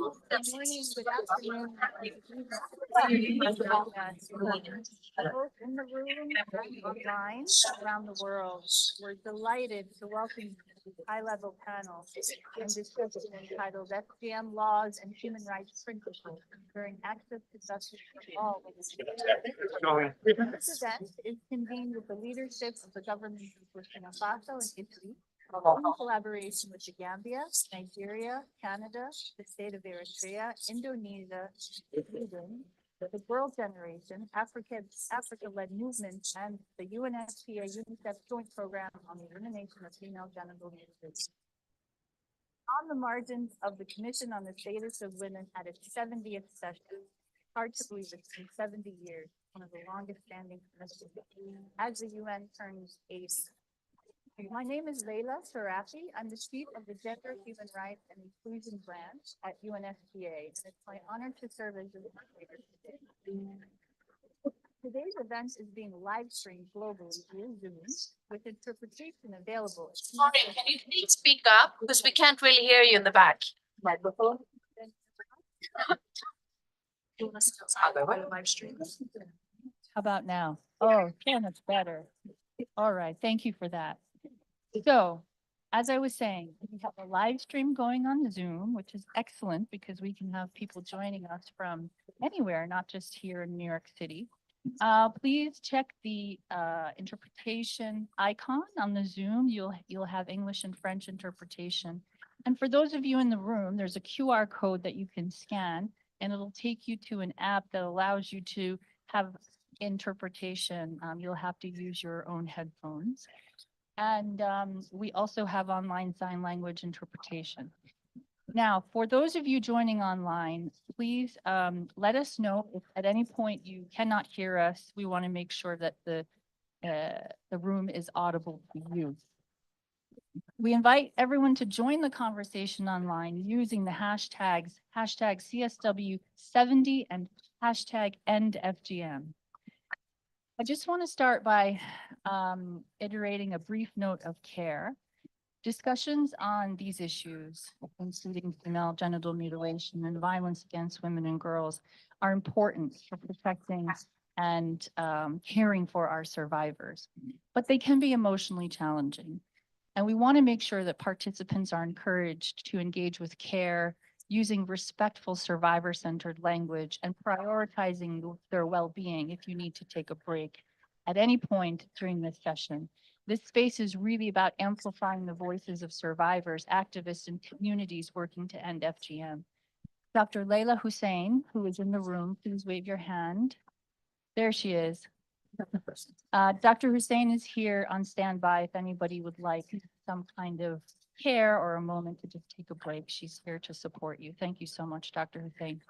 morning, good afternoon, good evening, both in the room and online around the world. We're delighted to welcome you to this high-level panel and discussion entitled FGM Laws and Human Rights Principles, ensuring access to justice for all. This event is convened with the leadership of the governments of Burkina Faso and Italy, in collaboration with the Gambia, Nigeria, Canada, the state of Eritrea, Indonesia, Sweden, the World Generation, Africa-led movement, and the UNFPA UNICEF Joint Program on the Elimination of Female Genital Mutilation. On the margins of the Commission on the Status of Women at its 70th session, hard to believe it's been 70 years, one of the longest standing commissions, as the UN turns 80. My name is Leila Sharafi. I'm the chief of the Gender, Human Rights, and Inclusion branch at UNFPA, and it's my honor to serve as the moderator today. Today's event is being live streamed globally via Zoom with interpretation available. Sorry, can you please speak up because we can't really hear you in the back. Microphone. How about now? Oh, so much better. All right, thank you for that. So, as I was saying, we have a live stream going on Zoom, which is excellent because we can have people joining us from anywhere, not just here in New York City. Please check the interpretation icon on the Zoom. You'll have English and French interpretation. And for those of you in the room, there's a QR code that you can scan, and it'll take you to an app that allows you to have interpretation. You'll have to use your own headphones. And we also have online sign language interpretation. Now, for those of you joining online, please let us know if at any point you cannot hear us. We want to make sure that the room is audible to you. We invite everyone to join the conversation online using the hashtags #CSW70 and #EndFGM. I just want to start by iterating a brief note of care. Discussions on these issues, including female genital mutilation and violence against women and girls, are important for protecting and caring for our survivors, but they can be emotionally challenging. And we want to make sure that participants are encouraged to engage with care, using respectful survivor-centered language and prioritizing their well-being if you need to take a break at any point during this session. This space is really about amplifying the voices of survivors, activists, and communities working to end FGM. Dr. Leila Hussein, who is in the room, please wave your hand. There she is. Dr. Hussein is here on standby if anybody would like some kind of care or a moment to just take a break. She's here to support you. Thank you so much, Dr. Hussein.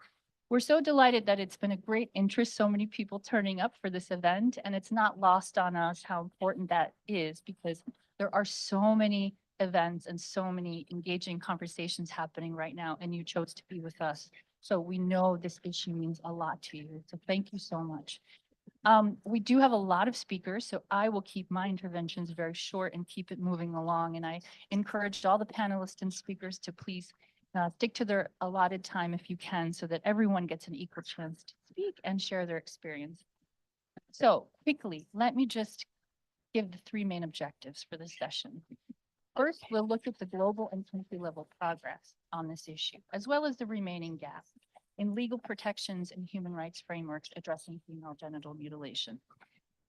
We're so delighted that it's been a great interest, so many people turning up for this event, and it's not lost on us how important that is because there are so many events and so many engaging conversations happening right now, and you chose to be with us. So we know this issue means a lot to you. So thank you so much. We do have a lot of speakers, so I will keep my interventions very short and keep it moving along. And I encouraged all the panelists and speakers to please stick to their allotted time if you can, so that everyone gets an equal chance to speak and share their experience. So quickly, let me just give the three main objectives for this session. First, we'll look at the global and country level progress on this issue, as well as the remaining gaps in legal protections and human rights frameworks addressing female genital mutilation.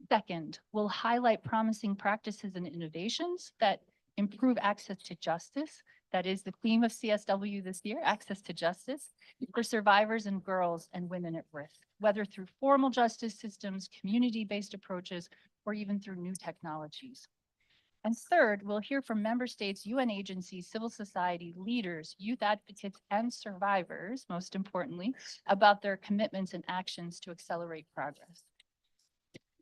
Second, we'll highlight promising practices and innovations that improve access to justice. That is the theme of CSW this year, access to justice for survivors and girls and women at risk, whether through formal justice systems, community-based approaches, or even through new technologies. And third, we'll hear from member states, UN agencies, civil society, leaders, youth advocates, and survivors, most importantly, about their commitments and actions to accelerate progress.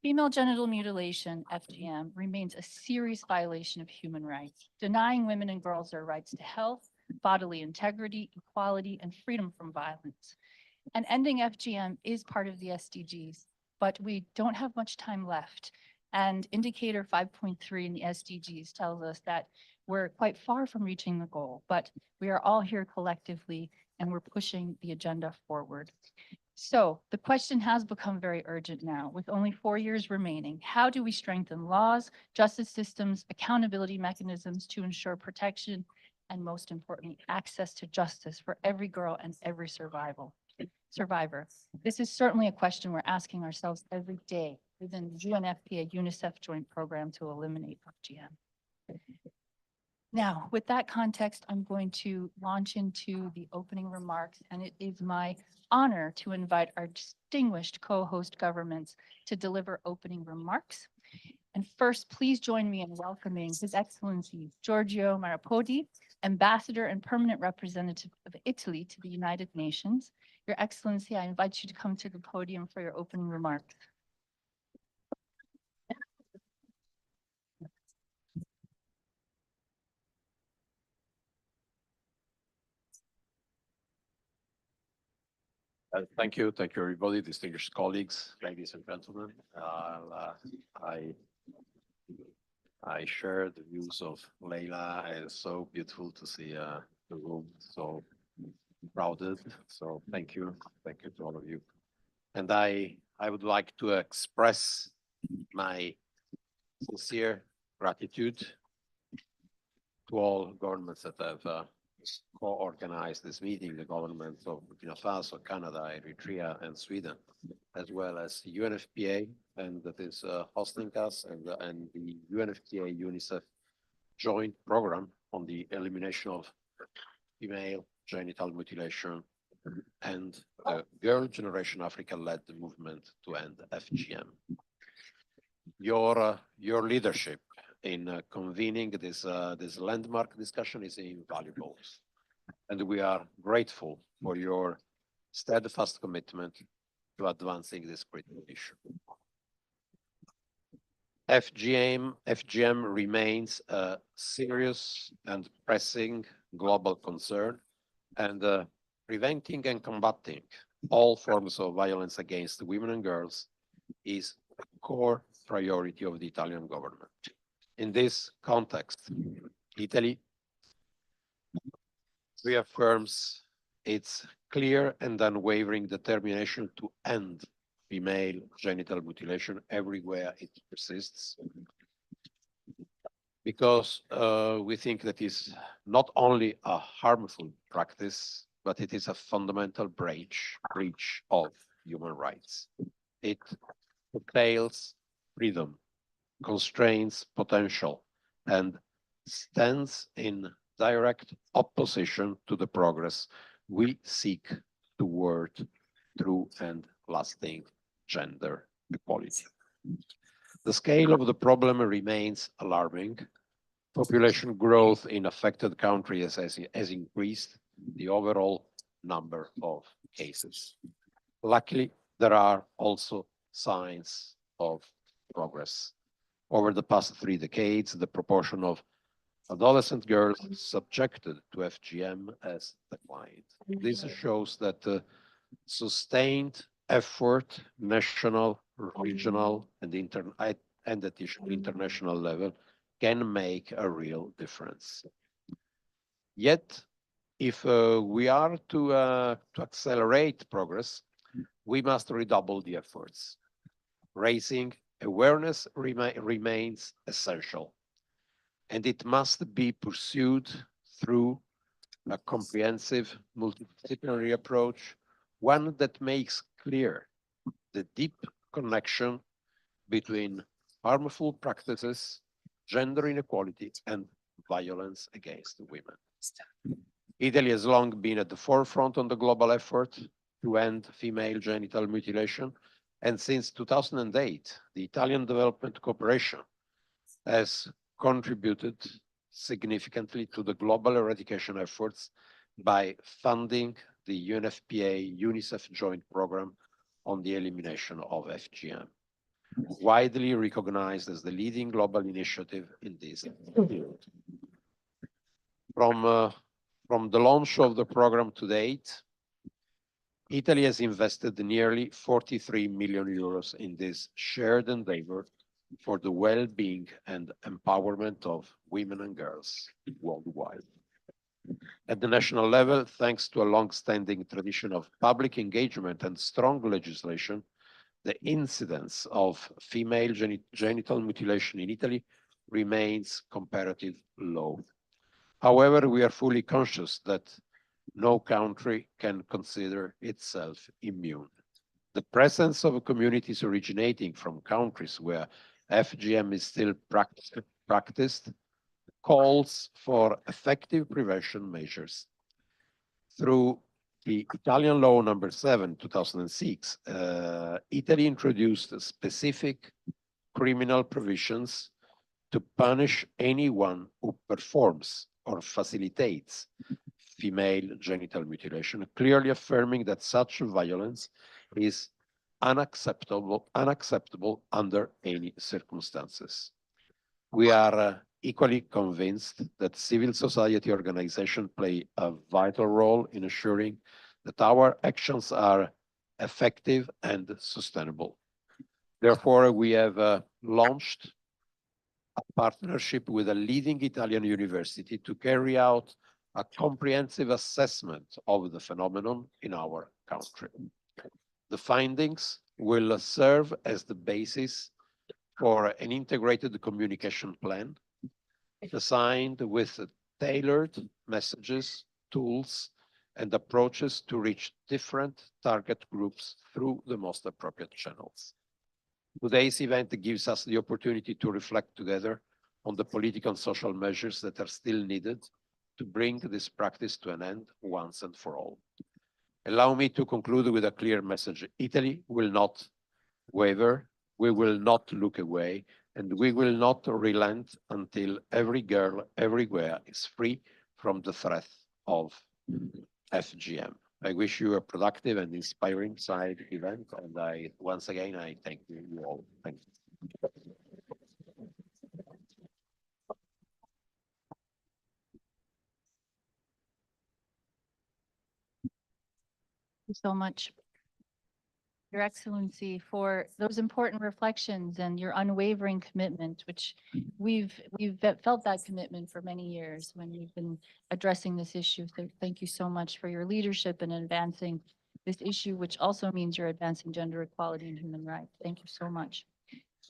Female genital mutilation, FGM, remains a serious violation of human rights, denying women and girls their rights to health, bodily integrity, equality, and freedom from violence. And ending FGM is part of the SDGs, but we don't have much time left. And indicator 5.3 in the SDGs tells us that we're quite far from reaching the goal, but we are all here collectively and we're pushing the agenda forward. So the question has become very urgent now, with only 4 years remaining. How do we strengthen laws, justice systems, accountability mechanisms to ensure protection, and most importantly, access to justice for every girl and every survivor? This is certainly a question we're asking ourselves every day within the UNFPA UNICEF joint program to eliminate FGM. Now, with that context, I'm going to launch into the opening remarks, and it is my honor to invite our distinguished co-host governments to deliver opening remarks. And first, please join me in welcoming His Excellency Giorgio Marapodi, Ambassador and Permanent Representative of Italy to the United Nations. Your Excellency, I invite you to come to the podium for your opening remarks. Thank you, everybody, distinguished colleagues, ladies and gentlemen. I share the views of Leila. It's so beautiful to see the room so crowded. So thank you to all of you. And I would like to express my sincere gratitude to all governments that have co-organized this meeting, the governments of Burkina Faso, Canada, Eritrea, and Sweden, as well as UNFPA, and that is hosting us, and the UNFPA UNICEF joint program on the elimination of female genital mutilation and the Girl Generation Africa-led movement to end FGM. Your leadership in convening this landmark discussion is invaluable, and we are grateful for your steadfast commitment to advancing this critical issue. FGM remains a serious and pressing global concern, and preventing and combating all forms of violence against women and girls is a core priority of the Italian government. In this context, Italy reaffirms its clear and unwavering determination to end female genital mutilation everywhere it persists, because we think that is not only a harmful practice, but it is a fundamental breach of human rights. It curtails freedom, constrains potential, and stands in direct opposition to the progress we seek toward true and lasting gender equality. The scale of the problem remains alarming. Population growth in affected countries has increased the overall number of cases. Luckily, there are also signs of progress. Over the past 3 decades, the proportion of adolescent girls subjected to FGM has declined. This shows that sustained effort, national, regional, and at the international level, can make a real difference. Yet, if we are to accelerate progress, we must redouble the efforts. Raising awareness remains essential, and it must be pursued through a comprehensive multidisciplinary approach, one that makes clear the deep connection between harmful practices, gender inequality, and violence against women. Italy has long been at the forefront on the global effort to end female genital mutilation, and since 2008, the Italian Development Cooperation has contributed significantly to the global eradication efforts by funding the UNFPA UNICEF joint program on the elimination of FGM, widely recognized as the leading global initiative in this field. From the launch of the program to date, Italy has invested nearly 43 million euros in this shared endeavor for the well-being and empowerment of women and girls worldwide. At the national level, thanks to a long-standing tradition of public engagement and strong legislation, the incidence of female genital mutilation in Italy remains comparatively low. However, we are fully conscious that no country can consider itself immune. The presence of communities originating from countries where FGM is still practiced calls for effective prevention measures. Through the Italian law number 7, 2006, Italy introduced specific criminal provisions to punish anyone who performs or facilitates female genital mutilation, clearly affirming that such violence is unacceptable under any circumstances. We are equally convinced that civil society organizations play a vital role in ensuring that our actions are effective and sustainable. Therefore, we have launched a partnership with a leading Italian university to carry out a comprehensive assessment of the phenomenon in our country. The findings will serve as the basis for an integrated communication plan designed with tailored messages, tools, and approaches to reach different target groups through the most appropriate channels. Today's event gives us the opportunity to reflect together on the political and social measures that are still needed to bring this practice to an end once and for all. Allow me to conclude with a clear message. Italy will not waver, we will not look away, and we will not relent until every girl everywhere is free from the threat of FGM. I wish you a productive and inspiring side event, and once again, I thank you all. Thank you. Thank you so much, Your Excellency, for those important reflections and your unwavering commitment, which we've felt that commitment for many years when we've been addressing this issue. So thank you so much for your leadership in advancing this issue, which also means you're advancing gender equality and human rights. Thank you so much.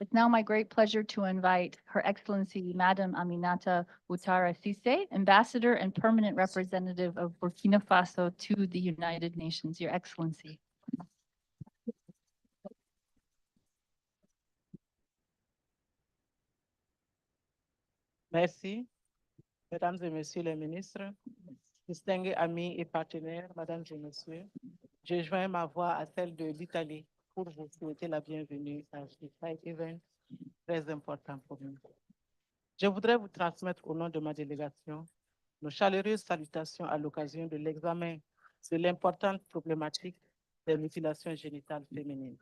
It's now my great pleasure to invite Her Excellency Madam Aminata Ouattara Cissé, Ambassador and Permanent Representative of Burkina Faso to the United Nations. Your Excellency. Merci, Mesdames et Messieurs les ministres, distingués amis et partenaires, Mesdames et Messieurs, je joins ma voix à celle de l'Italie pour vous souhaiter la bienvenue à ce Pride Event très important pour nous. Je voudrais vous transmettre au nom de ma délégation nos chaleureuses salutations à l'occasion de l'examen de l'importante problématique des mutilations génitales féminines.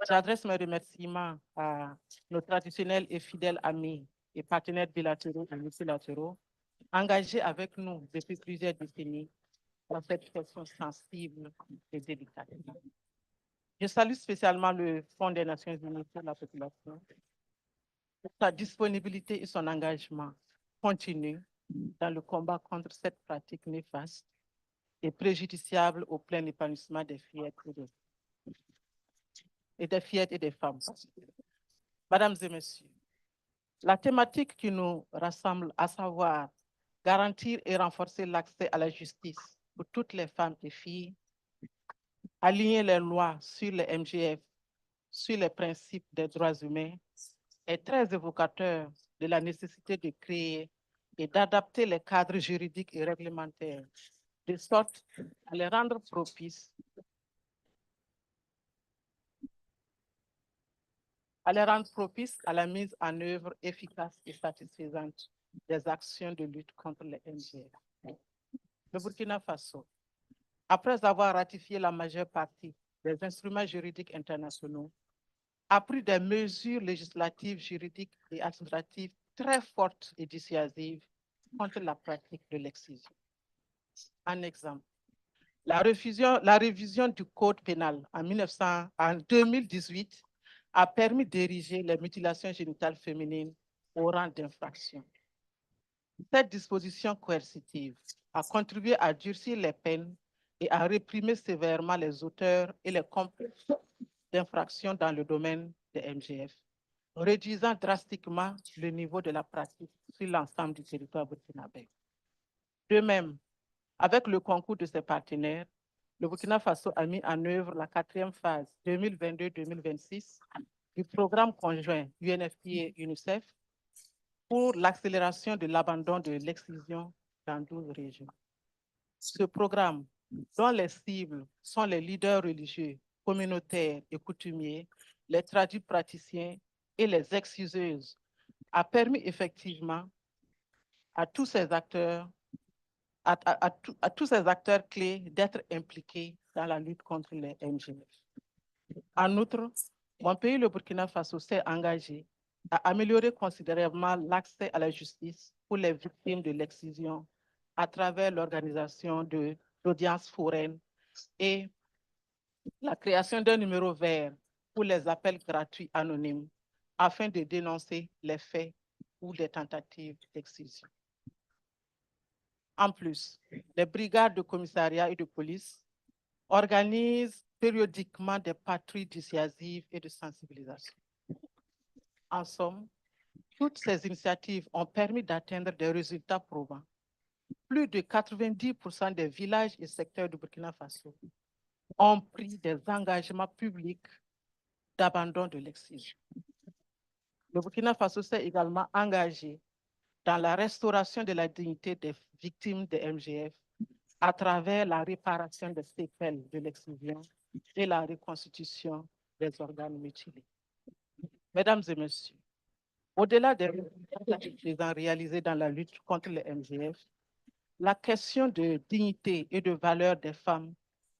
J'adresse mes remerciements à nos traditionnels et fidèles amis et partenaires bilatéraux et multilatéraux engagés avec nous depuis plusieurs décennies dans cette question sensible et délicate. Je salue spécialement le Fonds des Nations Unies pour la population, pour sa disponibilité et son engagement continu dans le combat contre cette pratique néfaste et préjudiciable au plein épanouissement des fillettes et des femmes. Mesdames et Messieurs, la thématique qui nous rassemble, à savoir garantir et renforcer l'accès à la justice pour toutes les femmes et filles, aligner les lois sur les MGF, sur les principes des droits humains, est très évocateur de la nécessité de créer et d'adapter les cadres juridiques et réglementaires, de sorte à les rendre propices à la mise en œuvre efficace et satisfaisante des actions de lutte contre les MGF. Le Burkina Faso, après avoir ratifié la majeure partie des instruments juridiques internationaux, a pris des mesures législatives, juridiques et administratives très fortes et dissuasives contre la pratique de l'excision. Un exemple, la révision du Code pénal en 2018 a permis d'ériger les mutilations génitales féminines au rang d'infraction. Cette disposition coercitive a contribué à durcir les peines et à réprimer sévèrement les auteurs et les complices d'infractions dans le domaine des MGF, réduisant drastiquement le niveau de la pratique sur l'ensemble du territoire burkinabé. De même, avec le concours de ses partenaires, le Burkina Faso a mis en œuvre la 4e phase 2022-2026 du programme conjoint UNFPA-UNICEF pour l'accélération de l'abandon de l'excision dans 12 régions. Ce programme, dont les cibles sont les leaders religieux, communautaires et coutumiers, les traduits praticiens et les exciseuses, a permis effectivement à tous ces acteurs, à tous ces acteurs clés d'être impliqués dans la lutte contre les MGF. En outre, mon pays, le Burkina Faso, s'est engagé à améliorer considérablement l'accès à la justice pour les victimes de l'excision à travers l'organisation d'audiences foraines et la création d'un numéro vert pour les appels gratuits anonymes afin de dénoncer les faits ou les tentatives d'excision. En plus, les brigades de commissariat et de police organisent périodiquement des patrouilles dissuasives et de sensibilisation. En somme, toutes ces initiatives ont permis d'atteindre des résultats probants. Plus de 90% des villages et secteurs du Burkina Faso ont pris des engagements publics d'abandon de l'excision. Le Burkina Faso s'est également engagé dans la restauration de la dignité des victimes de MGF à travers la réparation des séquelles de l'excision et la reconstitution des organes mutilés. Mesdames et messieurs, au-delà des résultats réalisés dans la lutte contre les MGF, la question de dignité et de valeur des femmes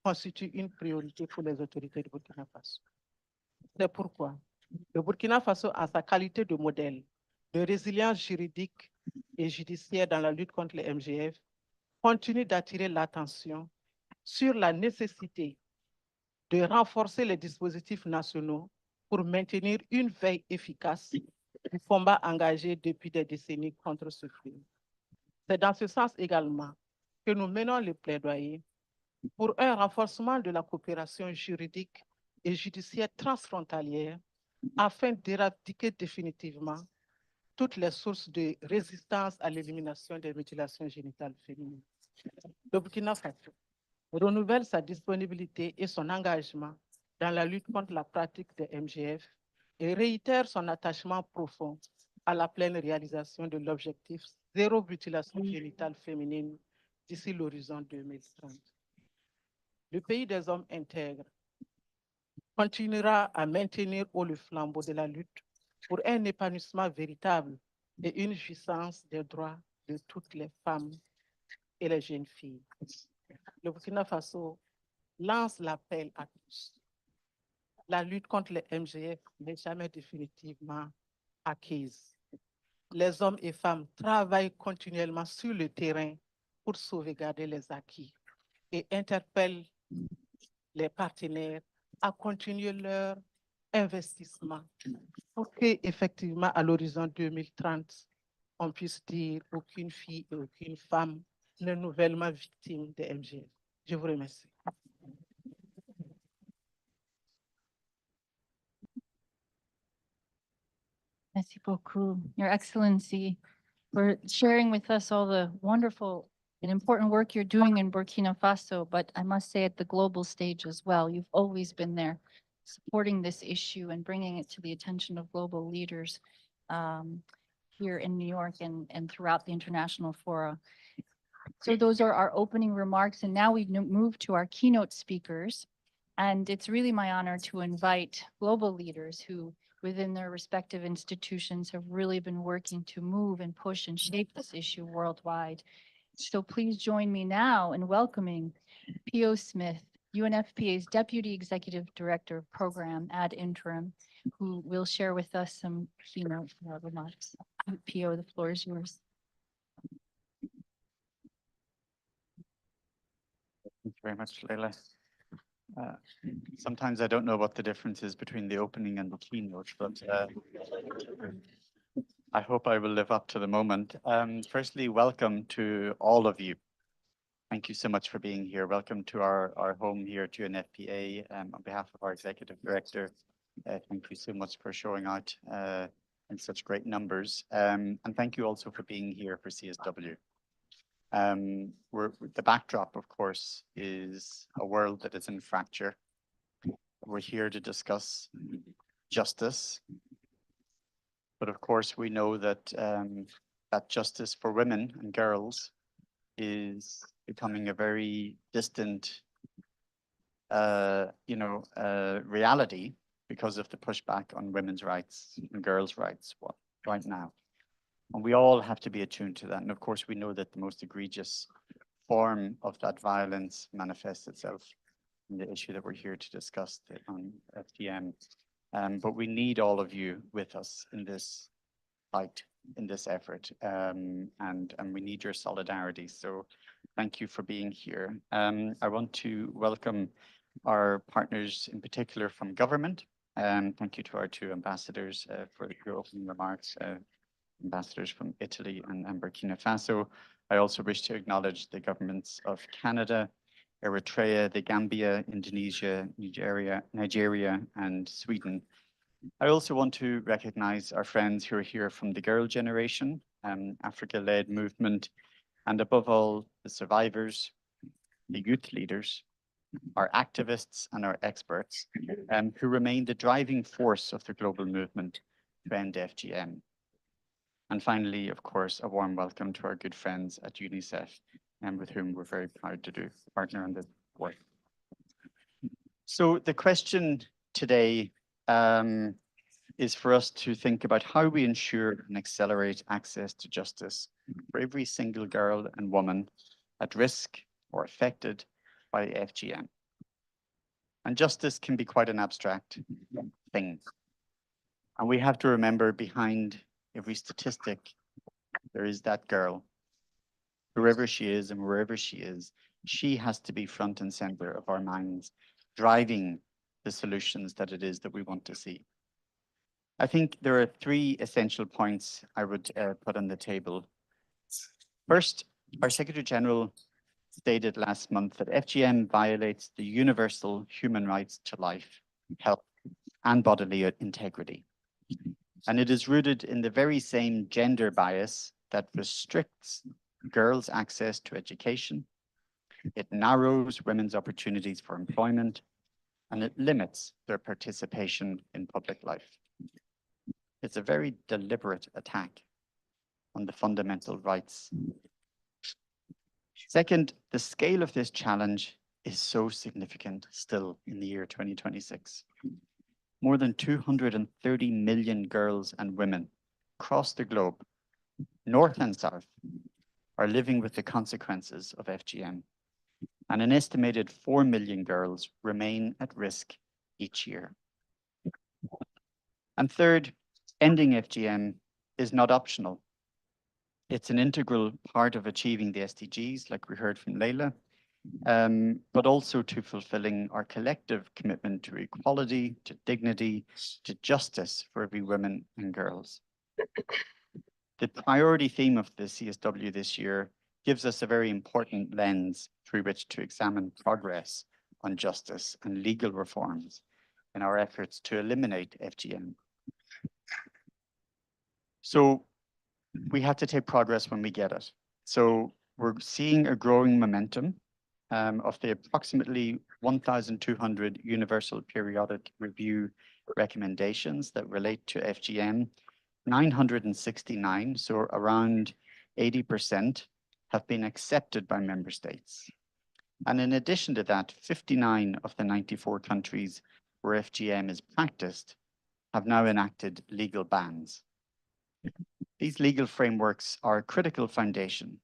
constitue une priorité pour les autorités du Burkina Faso. C'est pourquoi le Burkina Faso, en sa qualité de modèle de résilience juridique et judiciaire dans la lutte contre les MGF, continue d'attirer l'attention sur la nécessité de renforcer les dispositifs nationaux pour maintenir une veille efficace du combat engagé depuis des décennies contre ce fléau. C'est dans ce sens également que nous menons le plaidoyer pour un renforcement de la coopération juridique et judiciaire transfrontalière afin d'éradiquer définitivement toutes les sources de résistance à l'élimination des mutilations génitales féminines. Le Burkina Faso renouvelle sa disponibilité et son engagement dans la lutte contre la pratique des MGF et réitère son attachement profond à la pleine réalisation de l'objectif zéro mutilation génitale féminine d'ici l'horizon 2030. Le pays des hommes intègres continuera à maintenir haut le flambeau de la lutte pour un épanouissement véritable et une jouissance des droits de toutes les femmes et les jeunes filles. Le Burkina Faso lance l'appel à tous. La lutte contre les MGF n'est jamais définitivement acquise. Les hommes et femmes travaillent continuellement sur le terrain pour sauvegarder les acquis et interpellent les partenaires à continuer leur investissement pour qu'effectivement, à l'horizon 2030, on puisse dire aucune fille et aucune femme n'est nouvellement victime de MGF. Je vous remercie. Merci beaucoup, Your Excellency, for sharing with us all the wonderful and important work you're doing in Burkina Faso, but I must say at the global stage as well. You've always been there supporting this issue and bringing it to the attention of global leaders here in New York and throughout the international fora. So those are our opening remarks, and now we move to our keynote speakers. And it's really my honor to invite global leaders who within their respective institutions have really been working to move and push and shape this issue worldwide. So please join me now in welcoming P.O. Smith, UNFPA's Deputy Executive Director of Program ad interim, who will share with us some keynote remarks. P.O., the floor is yours. Thank you very much, Leila. Sometimes I don't know what the difference is between the opening and the keynote, but I hope I will live up to the moment. Firstly, welcome to all of you. Thank you so much for being here. Welcome to our home here at UNFPA. On behalf of our executive director, thank you so much for showing out in such great numbers. And thank you also for being here for CSW. The backdrop, of course, is a world that is in fracture. We're here to discuss justice. But of course, we know that that justice for women and girls is becoming a very distant, reality because of the pushback on women's rights and girls' rights right now. And we all have to be attuned to that. And of course, we know that the most egregious form of that violence manifests itself in the issue that we're here to discuss on FGM. But we need all of you with us in this fight, in this effort, and we need your solidarity. So thank you for being here. I want to welcome our partners, in particular from government. Thank you to our two ambassadors for your opening remarks, ambassadors from Italy and Burkina Faso. I also wish to acknowledge the governments of Canada, Eritrea, the Gambia, Indonesia, Nigeria, and Sweden. I also want to recognize our friends who are here from the Girl Generation, Africa-led movement, and above all, the survivors, the youth leaders, our activists and our experts, who remain the driving force of the global movement to end FGM. And finally, of course, a warm welcome to our good friends at UNICEF, and with whom we're very proud to partner on this work. So the question today is for us to think about how we ensure and accelerate access to justice for every single girl and woman at risk or affected by FGM. And justice can be quite an abstract thing. And we have to remember behind every statistic, there is that girl. Whoever she is and wherever she is, she has to be front and center of our minds, driving the solutions that it is that we want to see. I think there are three essential points I would put on the table. First, our Secretary General stated last month that FGM violates the universal human rights to life, health, and bodily integrity. And it is rooted in the very same gender bias that restricts girls' access to education, it narrows women's opportunities for employment, and it limits their participation in public life. It's a very deliberate attack on the fundamental rights. Second, the scale of this challenge is so significant still in the year 2026. More than 230 million girls and women across the globe, north and south, are living with the consequences of FGM. And an estimated 4 million girls remain at risk each year. And third, ending FGM is not optional. It's an integral part of achieving the SDGs, like we heard from Leila, but also to fulfilling our collective commitment to equality, to dignity, to justice for every woman and girls. The priority theme of the CSW this year gives us a very important lens through which to examine progress on justice and legal reforms in our efforts to eliminate FGM. So we have to take progress when we get it. So we're seeing a growing momentum of the approximately 1,200 universal periodic review recommendations that relate to FGM. 969, so around 80%, have been accepted by member states. And in addition to that, 59 of the 94 countries where FGM is practiced have now enacted legal bans. These legal frameworks are a critical foundation,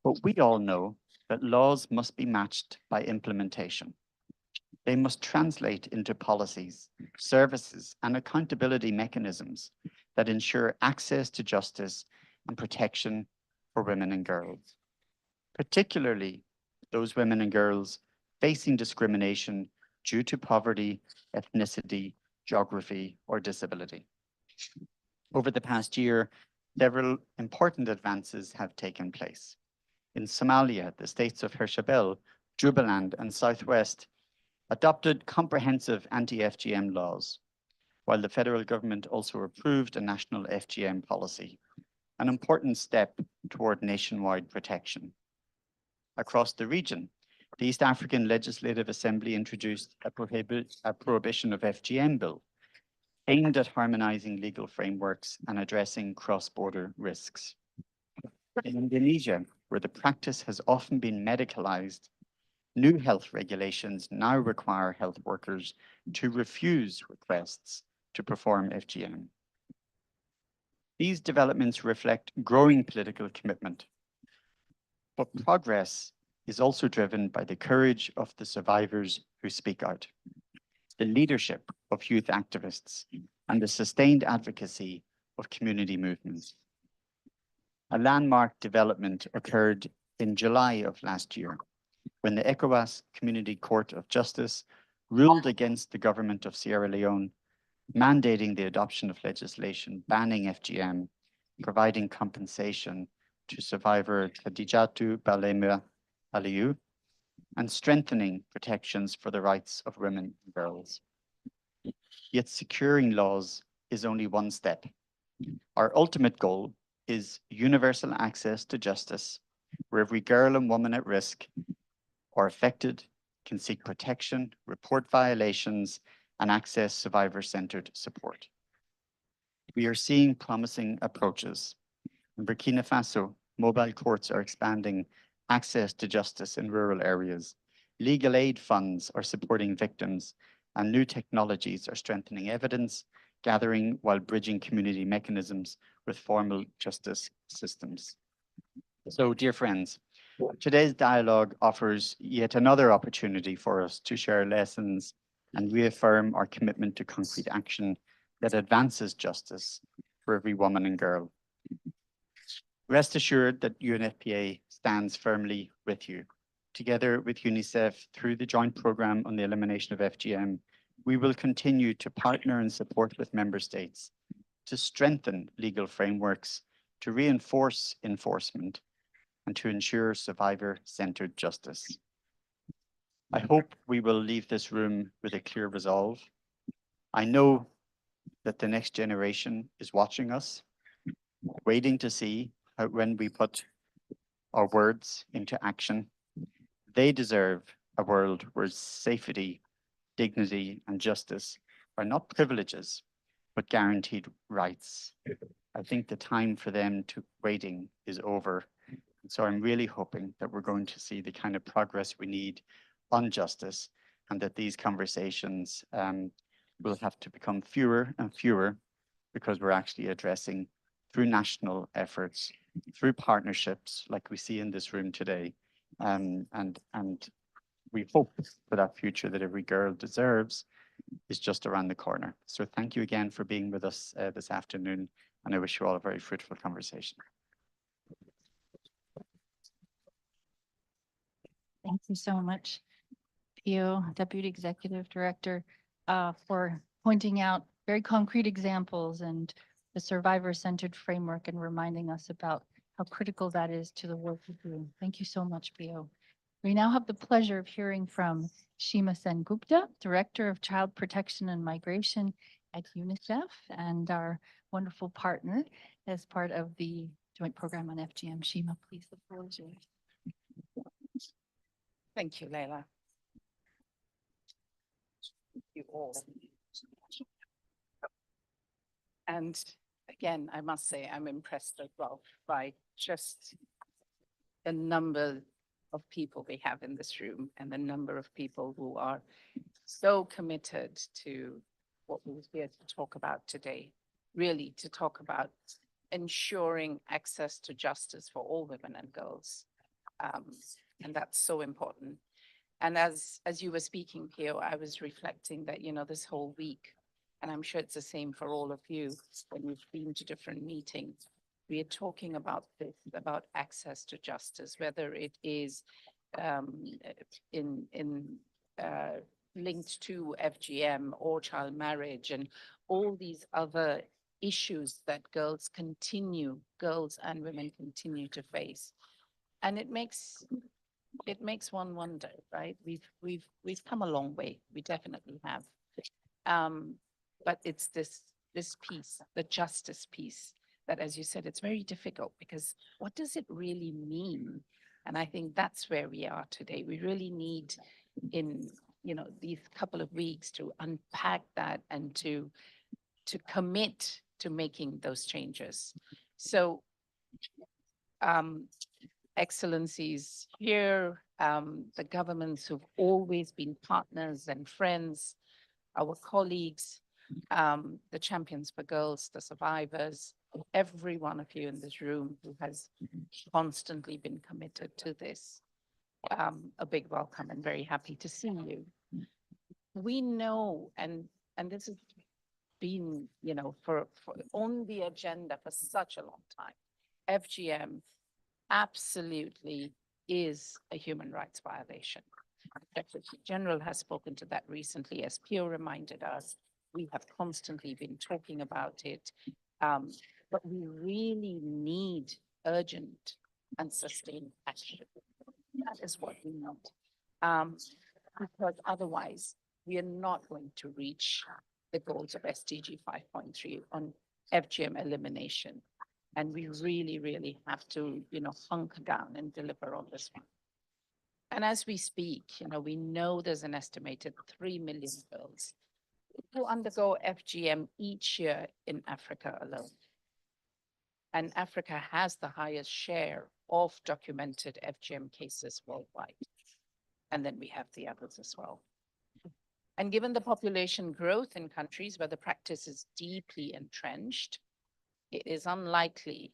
but we all know that laws must be matched by implementation. They must translate into policies, services, and accountability mechanisms that ensure access to justice and protection for women and girls, particularly those women and girls facing discrimination due to poverty, ethnicity, geography, or disability. Over the past year, several important advances have taken place. In Somalia, the states of Hirshabelle, Jubaland, and Southwest adopted comprehensive anti-FGM laws, while the federal government also approved a national FGM policy, an important step toward nationwide protection. Across the region, the East African Legislative Assembly introduced a prohibition of FGM bill aimed at harmonizing legal frameworks and addressing cross-border risks. In Indonesia, where the practice has often been medicalized, new health regulations now require health workers to refuse requests to perform FGM. These developments reflect growing political commitment, but progress is also driven by the courage of the survivors who speak out, the leadership of youth activists, and the sustained advocacy of community movements. A landmark development occurred in July of last year, when the ECOWAS Community Court of Justice ruled against the government of Sierra Leone, mandating the adoption of legislation banning FGM, providing compensation to survivor Khadijatu Balema Aliyu, and strengthening protections for the rights of women and girls. Yet securing laws is only one step. Our ultimate goal is universal access to justice, where every girl and woman at risk or affected can seek protection, report violations, and access survivor-centered support. We are seeing promising approaches. In Burkina Faso, mobile courts are expanding access to justice in rural areas. Legal aid funds are supporting victims, and new technologies are strengthening evidence gathering while bridging community mechanisms with formal justice systems. So, dear friends, today's dialogue offers yet another opportunity for us to share lessons and reaffirm our commitment to concrete action that advances justice for every woman and girl. Rest assured that UNFPA stands firmly with you. Together with UNICEF, through the joint program on the elimination of FGM, we will continue to partner and support with member states to strengthen legal frameworks, to reinforce enforcement, and to ensure survivor-centered justice. I hope we will leave this room with a clear resolve. I know that the next generation is watching us, waiting to see how, when we put our words into action. They deserve a world where safety, dignity, and justice are not privileges, but guaranteed rights. I think the time for them to waiting is over. So I'm really hoping that we're going to see the kind of progress we need on justice, and that these conversations will have to become fewer and fewer, because we're actually addressing through national efforts, through partnerships like we see in this room today. And we hope for that future that every girl deserves is just around the corner. So thank you again for being with us this afternoon, and I wish you all a very fruitful conversation. Thank you so much, Pio, Deputy Executive Director, for pointing out very concrete examples and the survivor-centered framework, and reminding us about how critical that is to the work we do. Thank you so much, Pio. We now have the pleasure of hearing from Shima Sen-Gupta, Director of Child Protection and Migration at UNICEF, and our wonderful partner as part of the joint program on FGM. Shima, please, the floor is yours. Thank you, Leila. Thank you all. And again, I must say, I'm impressed as well by just the number of people we have in this room, and the number of people who are so committed to what we're here to talk about today, really to talk about ensuring access to justice for all women and girls. And that's so important. And as you were speaking, Pio, I was reflecting that, you know, this whole week, and I'm sure it's the same for all of you when you've been to different meetings, we are talking about this, about access to justice, whether it is linked to FGM or child marriage and all these other issues that girls and women continue to face. And it makes one wonder, right? We've come a long way. We definitely have. But it's this piece, the justice piece, that, as you said, it's very difficult, because what does it really mean? And I think that's where we are today. We really need, in these couple of weeks, to unpack that and to commit to making those changes. So, Excellencies here, the governments who've always been partners and friends, our colleagues, the champions for girls, the survivors, every one of you in this room who has constantly been committed to this. A big welcome, and very happy to see you. We know, and this has been, for on the agenda for such a long time. FGM absolutely is a human rights violation. The Secretary General has spoken to that recently, as Pio reminded us. We have constantly been talking about it, but we really need urgent and sustained action. That is what we need, because otherwise we are not going to reach the goals of SDG 5.3 on FGM elimination. And we really, really have to, hunker down and deliver on this one. And as we speak, we know there's an estimated 3 million girls who undergo FGM each year in Africa alone. And Africa has the highest share of documented FGM cases worldwide. And then we have the others as well. And given the population growth in countries where the practice is deeply entrenched, it is unlikely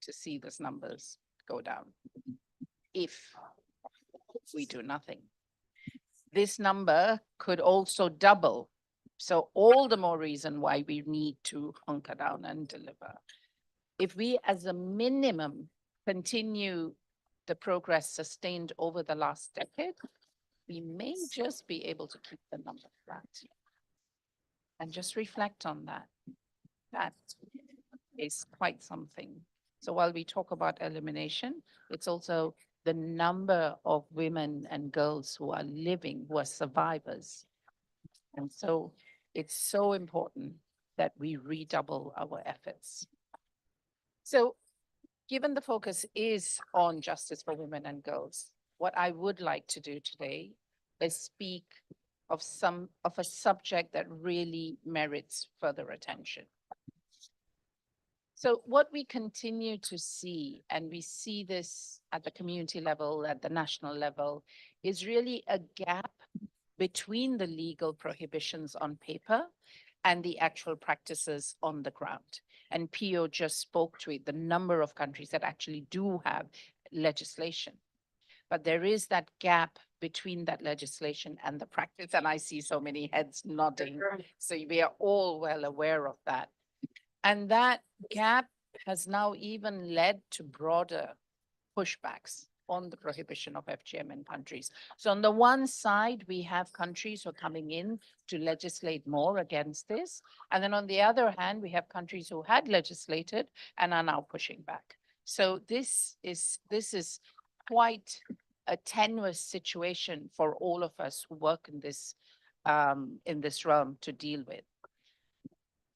to see these numbers go down if we do nothing. This number could also double. So all the more reason why we need to hunker down and deliver. If we, as a minimum, continue the progress sustained over the last decade, we may just be able to keep the number flat. And just reflect on that. That is quite something. So while we talk about elimination, it's also the number of women and girls who are living, who are survivors. And so it's so important that we redouble our efforts. So given the focus is on justice for women and girls, what I would like to do today is speak of a subject that really merits further attention. So what we continue to see, and we see this at the community level, at the national level, is really a gap between the legal prohibitions on paper and the actual practices on the ground. And Pio just spoke to it, the number of countries that actually do have legislation. But there is that gap between that legislation and the practice. And I see so many heads nodding. So we are all well aware of that. And that gap has now even led to broader pushbacks on the prohibition of FGM in countries. So on the one side, we have countries who are coming in to legislate more against this. And then on the other hand, we have countries who had legislated and are now pushing back. So this is quite a tenuous situation for all of us who work in this realm to deal with.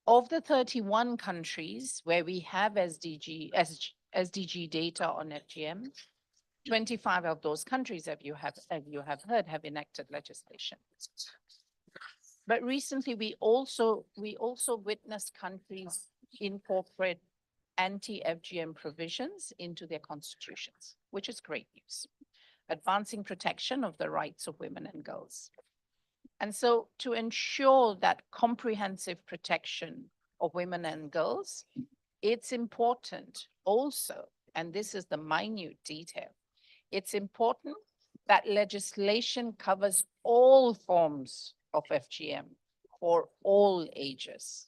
Of the 31 countries where we have SDG data on FGM, 25 of those countries, as you have heard, have enacted legislation. But recently, we also witnessed countries incorporate anti-FGM provisions into their constitutions, which is great news, advancing protection of the rights of women and girls. And so to ensure that comprehensive protection of women and girls, it's important also, and this is the minute detail, it's important that legislation covers all forms of FGM for all ages.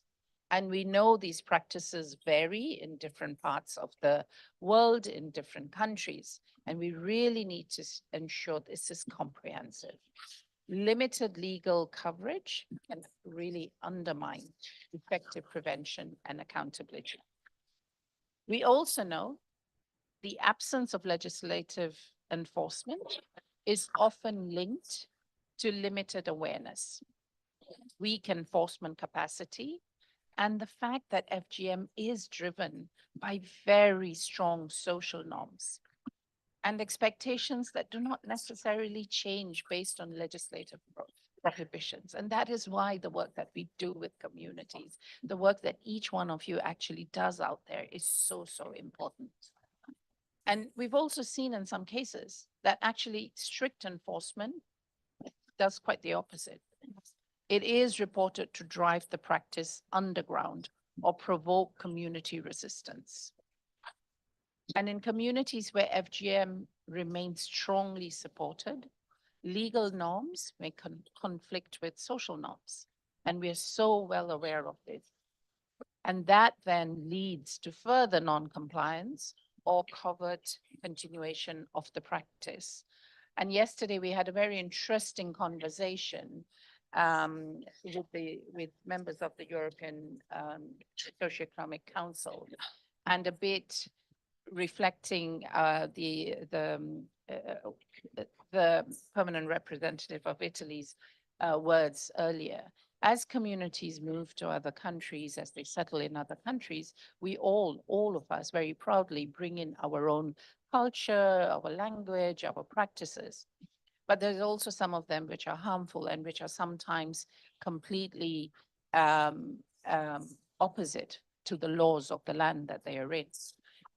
And we know these practices vary in different parts of the world, in different countries, and we really need to ensure this is comprehensive. limited legal coverage can really undermine effective prevention and accountability. We also know the absence of legislative enforcement is often linked to limited awareness, weak enforcement capacity, and the fact that FGM is driven by very strong social norms and expectations that do not necessarily change based on legislative prohibitions. And that is why the work that we do with communities, the work that each one of you actually does out there is so, so important. And we've also seen in some cases that actually strict enforcement does quite the opposite. It is reported to drive the practice underground or provoke community resistance. And in communities where FGM remains strongly supported, legal norms may conflict with social norms. And we are so well aware of this. And that then leads to further non-compliance or covert continuation of the practice. And yesterday we had a very interesting conversation with members of the European Socioeconomic Council, and a bit reflecting the permanent representative of Italy's words earlier. As communities move to other countries, as they settle in other countries, we all of us very proudly bring in our own culture, our language, our practices. But there's also some of them which are harmful and which are sometimes completely opposite to the laws of the land that they are in.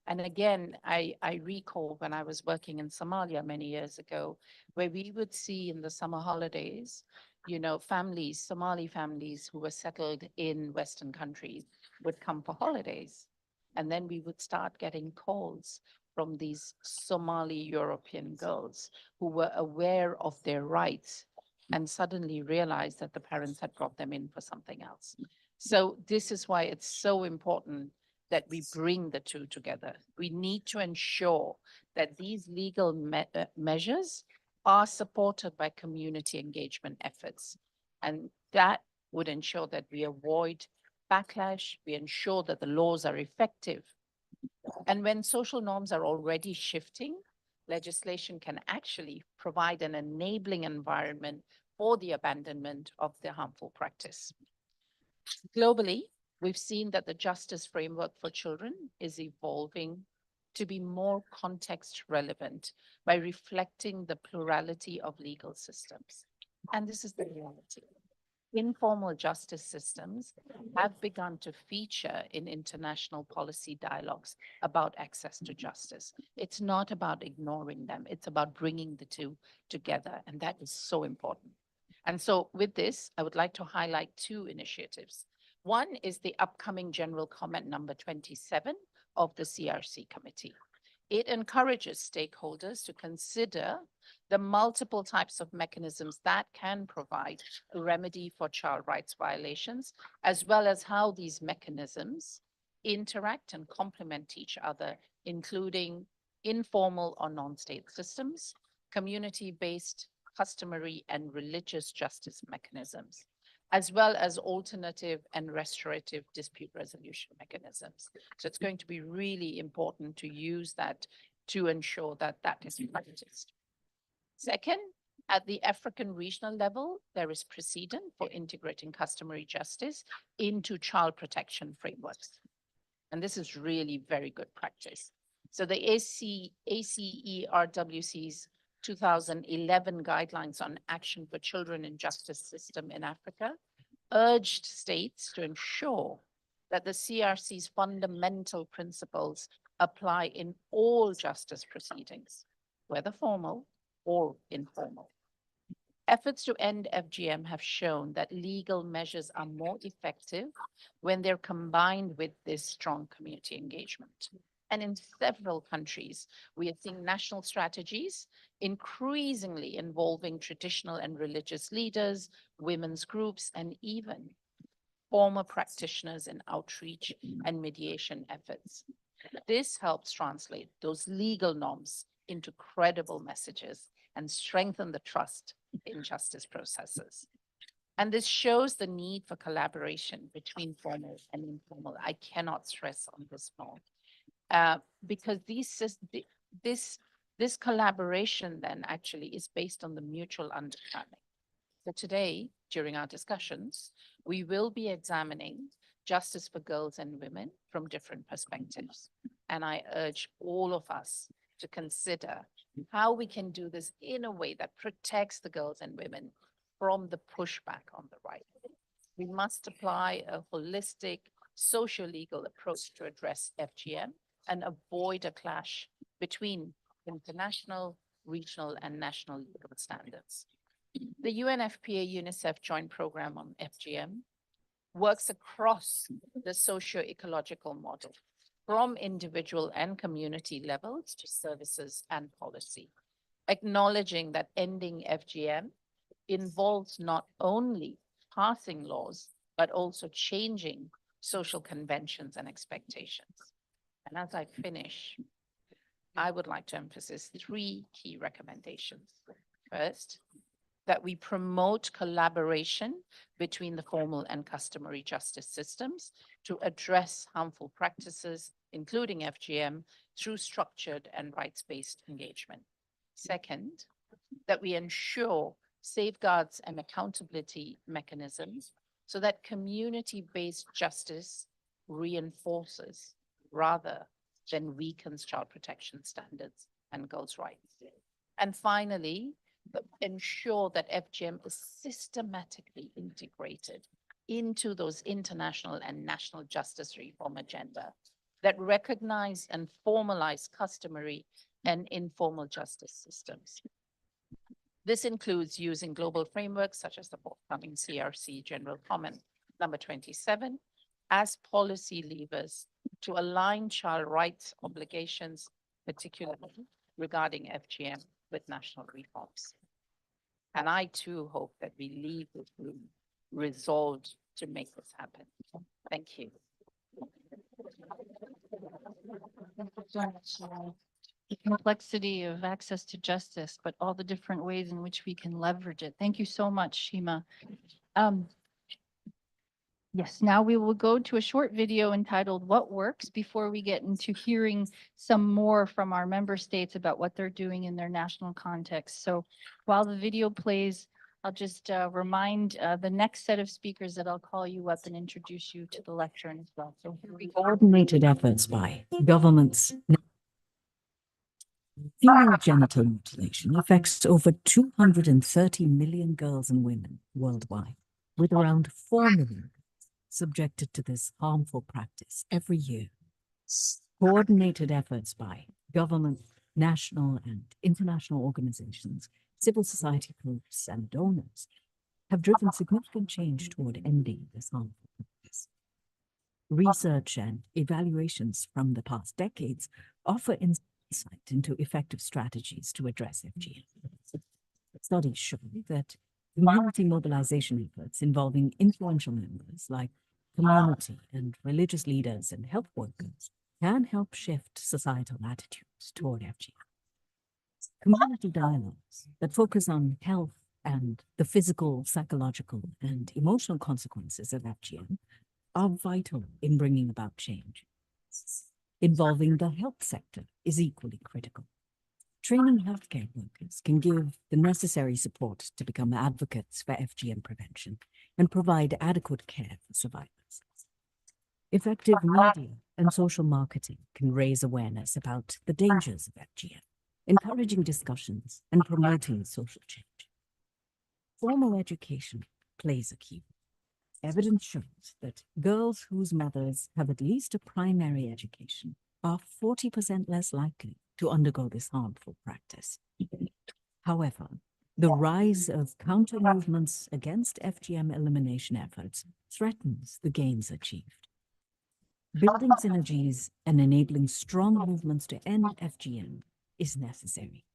And again, I recall when I was working in Somalia many years ago, where we would see in the summer holidays, families, Somali families who were settled in Western countries would come for holidays. And then we would start getting calls from these Somali European girls who were aware of their rights and suddenly realized that the parents had brought them in for something else. So this is why it's so important that we bring the two together. We need to ensure that these legal measures are supported by community engagement efforts. And that would ensure that we avoid backlash, we ensure that the laws are effective. And when social norms are already shifting, legislation can actually provide an enabling environment for the abandonment of the harmful practice. Globally, we've seen that the justice framework for children is evolving to be more context relevant by reflecting the plurality of legal systems. And this is the reality. Informal justice systems have begun to feature in international policy dialogues about access to justice. It's not about ignoring them. It's about bringing the two together. And that is so important. And so with this, I would like to highlight two initiatives. One is the upcoming General Comment number 27 of the CRC Committee. It encourages stakeholders to consider the multiple types of mechanisms that can provide a remedy for child rights violations, as well as how these mechanisms interact and complement each other, including informal or non-state systems, community-based, customary, and religious justice mechanisms, as well as alternative and restorative dispute resolution mechanisms. So it's going to be really important to use that to ensure that that is practiced. Second, at the African regional level, there is precedent for integrating customary justice into child protection frameworks. And this is really very good practice. So the ACERWC's 2011 guidelines on action for children in justice system in Africa urged states to ensure that the CRC's fundamental principles apply in all justice proceedings, whether formal or informal. Efforts to end FGM have shown that legal measures are more effective when they're combined with this strong community engagement. And in several countries, we are seeing national strategies increasingly involving traditional and religious leaders, women's groups, and even former practitioners in outreach and mediation efforts. This helps translate those legal norms into credible messages and strengthen the trust in justice processes. And this shows the need for collaboration between formal and informal. I cannot stress on this more. Because this collaboration then actually is based on the mutual understanding. So today, during our discussions, we will be examining justice for girls and women from different perspectives. And I urge all of us to consider how we can do this in a way that protects the girls and women from the pushback on the right. We must apply a holistic socio-legal approach to address FGM and avoid a clash between international, regional, and national legal standards. The UNFPA UNICEF Joint Program on FGM works across the socio-ecological model, from individual and community levels to services and policy, acknowledging that ending FGM involves not only passing laws, but also changing social conventions and expectations. And as I finish, I would like to emphasize 3 key recommendations. First, that we promote collaboration between the formal and customary justice systems to address harmful practices, including FGM, through structured and rights-based engagement. Second, that we ensure safeguards and accountability mechanisms so that community-based justice reinforces rather than weakens child protection standards and girls' rights. And finally, ensure that FGM is systematically integrated into those international and national justice reform agenda that recognize and formalize customary and informal justice systems. This includes using global frameworks such as the forthcoming CRC General Comment number 27 as policy levers to align child rights obligations, particularly regarding FGM, with national reforms. And I too hope that we leave this room resolved to make this happen. Thank you. The complexity of access to justice, but all the different ways in which we can leverage it. Thank you so much, Shima. Yes, now we will go to a short video entitled "What Works" before we get into hearing some more from our member states about what they're doing in their national context. So while the video plays, I'll just remind the next set of speakers that I'll call you up and introduce you to the lectern as well. So here we go. Coordinated efforts by governments. Female genital mutilation affects over 230 million girls and women worldwide, with around 4 million subjected to this harmful practice every year. Coordinated efforts by government, national and international organizations, civil society groups and donors have driven significant change toward ending this harmful practice. Research and evaluations from the past decades offer insight into effective strategies to address FGM. Studies show that community mobilization efforts involving influential members like community and religious leaders and health workers can help shift societal attitudes toward FGM. Community dialogues that focus on health and the physical, psychological, and emotional consequences of FGM are vital in bringing about change. Involving the health sector is equally critical. Training healthcare workers can give the necessary support to become advocates for FGM prevention and provide adequate care for survivors. Effective media and social marketing can raise awareness about the dangers of FGM, encouraging discussions and promoting social change. Formal education plays a key role. Evidence shows that girls whose mothers have at least a primary education are 40% less likely to undergo this harmful practice. However, the rise of counter movements against FGM elimination efforts threatens the gains achieved. Building synergies and enabling strong movements to end FGM is necessary.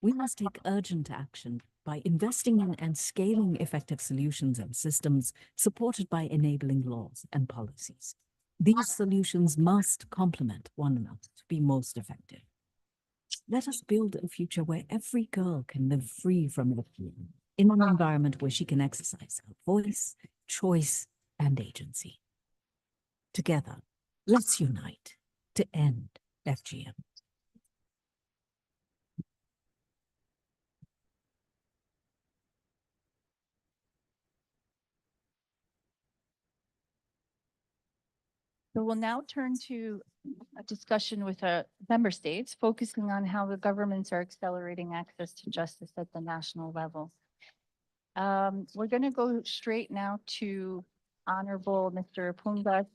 We must take urgent action by investing in and scaling effective solutions and systems supported by enabling laws and policies. These solutions must complement one another to be most effective. Let us build a future where every girl can live free from FGM, in an environment where she can exercise her voice, choice, and agency. Together, let's unite to end FGM. So we'll now turn to a discussion with member states, focusing on how the governments are accelerating access to justice at the national level. We're going to go straight now to Honorable Mr. Pungas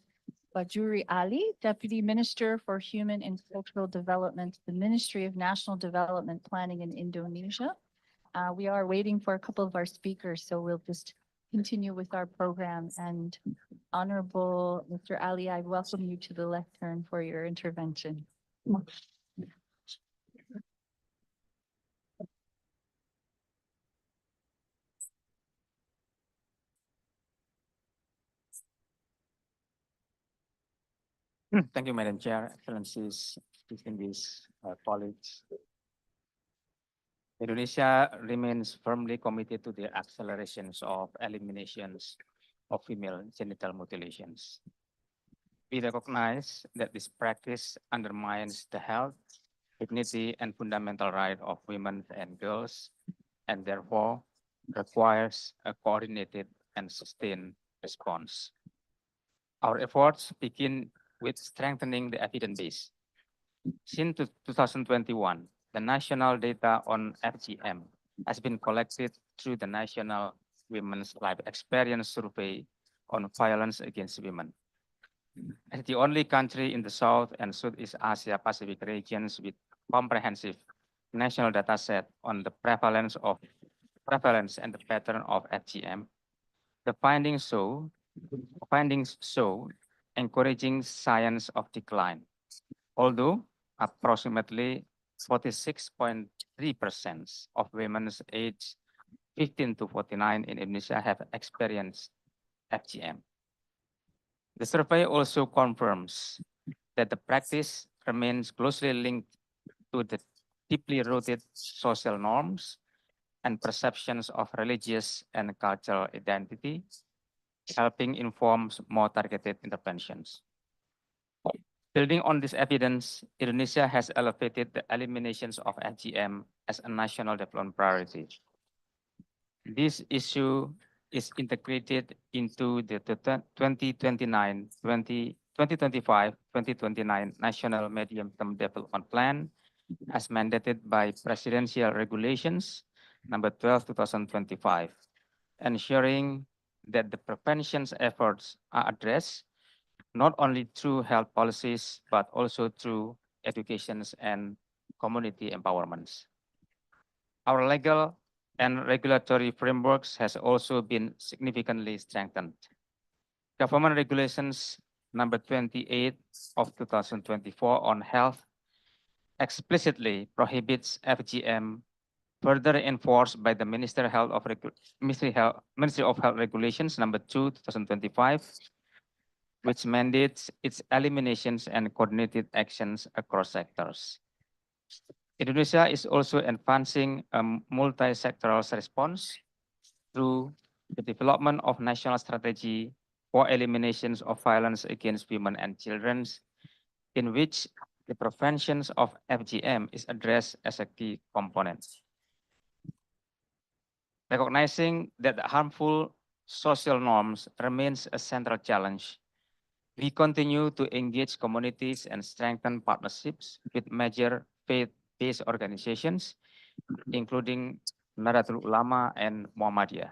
Bajuri Ali, Deputy Minister for Human and Cultural Development, the Ministry of National Development Planning in Indonesia. We are waiting for a couple of our speakers, so we'll just continue with our program. And Honorable Mr. Ali, I welcome you to the lectern for your intervention. Thank you, Madam Chair, Excellencies, distinguished colleagues. Indonesia remains firmly committed to the accelerations of eliminations of female genital mutilations. We recognize that this practice undermines the health, dignity, and fundamental right of women and girls, and therefore requires a coordinated and sustained response. Our efforts begin with strengthening the evidence base. Since 2021, the national data on FGM has been collected through the National Women's Life Experience Survey on Violence Against Women. As the only country in the South and Southeast Asia Pacific regions with comprehensive national data set on the prevalence and the pattern of FGM, the findings show encouraging signs of decline, although approximately 46.3% of women aged 15 to 49 in Indonesia have experienced FGM. The survey also confirms that the practice remains closely linked to the deeply rooted social norms and perceptions of religious and cultural identity, helping inform more targeted interventions. Building on this evidence, Indonesia has elevated the eliminations of FGM as a national development priority. This issue is integrated into the 2025-2029 National Medium-Term Development Plan as mandated by Presidential Regulations number 12/2025, ensuring that the prevention efforts are addressed not only through health policies, but also through education and community empowerments. Our legal and regulatory frameworks has also been significantly strengthened. Government Regulations number 28 of 2024 on health explicitly prohibits FGM, further enforced by the Ministry of Health Regulations number 2, 2025, which mandates its eliminations and coordinated actions across sectors. Indonesia is also advancing a multi-sectoral response through the development of national strategy for eliminations of violence against women and children, in which the prevention of FGM is addressed as a key component. Recognizing that harmful social norms remains a central challenge, we continue to engage communities and strengthen partnerships with major faith-based organizations, including Nahdlatul Ulama and Muhammadiyah.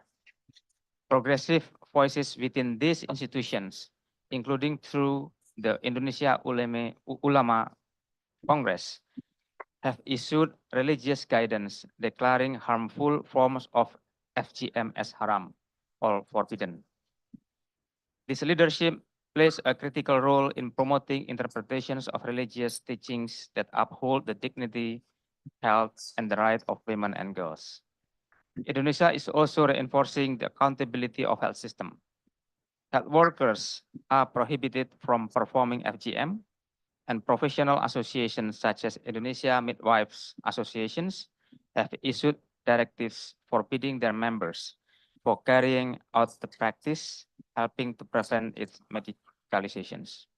Progressive voices within these institutions, including through the Indonesia Ulama Congress, have issued religious guidance declaring harmful forms of FGM as haram or forbidden. This leadership plays a critical role in promoting interpretations of religious teachings that uphold the dignity, health, and the right of women and girls. Indonesia is also reinforcing the accountability of health system. Health workers are prohibited from performing FGM, and professional associations such as Indonesia Midwives Associations have issued directives forbidding their members for carrying out the practice, helping to prevent its medicalizations.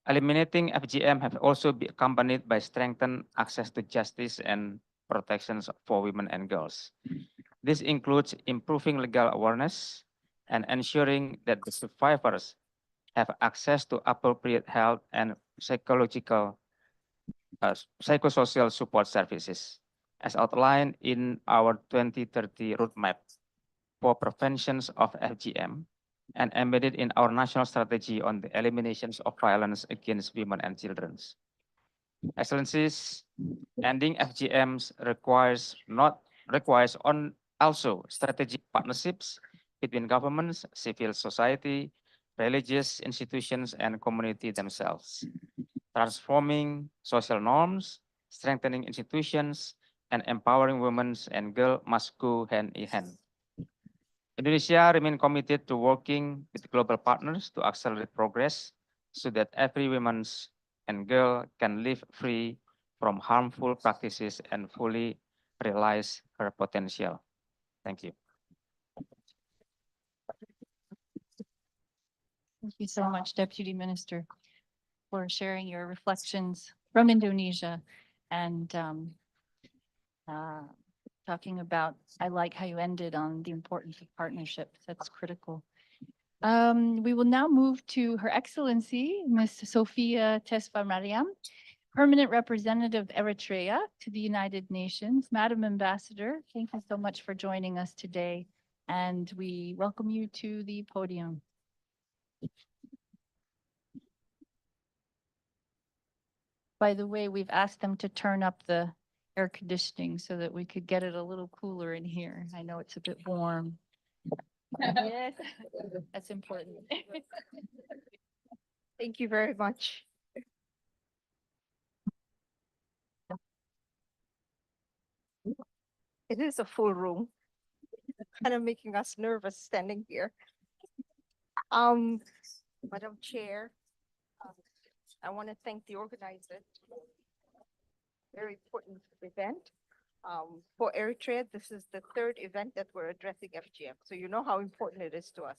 Eliminating FGM have also been accompanied by strengthened access to justice and protections for women and girls. This includes improving legal awareness and ensuring that the survivors have access to appropriate health and psychosocial support services, as outlined in our 2030 roadmap for preventions of FGM and embedded in our national strategy on the eliminations of violence against women and children. Excellencies, ending FGMs requires also strategic partnerships between governments, civil society, religious institutions, and community themselves. Transforming social norms, strengthening institutions, and empowering women and girls must go hand in hand. Indonesia remains committed to working with global partners to accelerate progress so that every woman and girl can live free from harmful practices and fully realize her potential. Thank you. Thank you so much, Deputy Minister, for sharing your reflections from Indonesia and talking about, I like how you ended on the importance of partnerships. That's critical. We will now move to Her Excellency, Ms. Sophia Tesfa Mariam, Permanent Representative Eritrea to the United Nations. Madam Ambassador, thank you so much for joining us today, and we welcome you to the podium. By the way, we've asked them to turn up the air conditioning so that we could get it a little cooler in here. I know it's a bit warm. Yes, that's important. Thank you very much. It is a full room, kind of making us nervous standing here. Madam Chair, I want to thank the organizers. Very important event. For Eritrea, this is the third event that we're addressing FGM. So you know how important it is to us.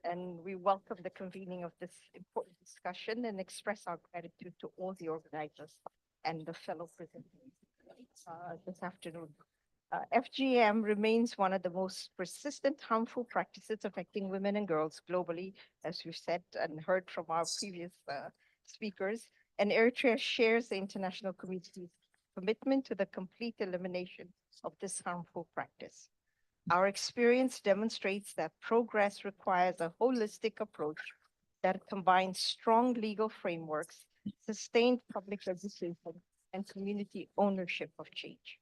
And we welcome the convening of this important discussion and express our gratitude to all the organizers and the fellow presenters this afternoon. FGM remains one of the most persistent harmful practices affecting women and girls globally, as we've said and heard from our previous speakers. And Eritrea shares the international community's commitment to the complete elimination of this harmful practice. Our experience demonstrates that progress requires a holistic approach that combines strong legal frameworks, sustained public education, and community ownership of change.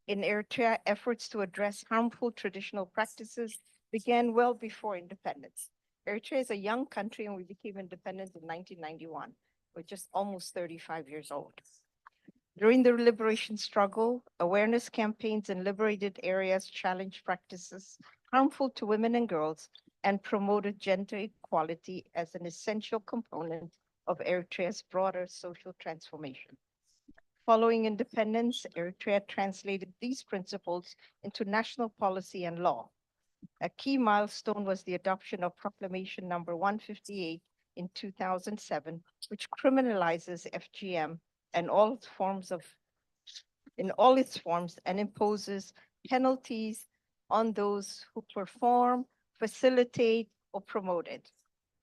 In Eritrea, efforts to address harmful traditional practices began well before independence. Eritrea is a young country and we became independent in 1991. We're just almost 35 years old. During the liberation struggle, awareness campaigns in liberated areas challenged practices harmful to women and girls and promoted gender equality as an essential component of Eritrea's broader social transformation. Following independence, Eritrea translated these principles into national policy and law. A key milestone was the adoption of Proclamation number 158 in 2007, which criminalizes FGM and all its forms and imposes penalties on those who perform, facilitate, or promote it.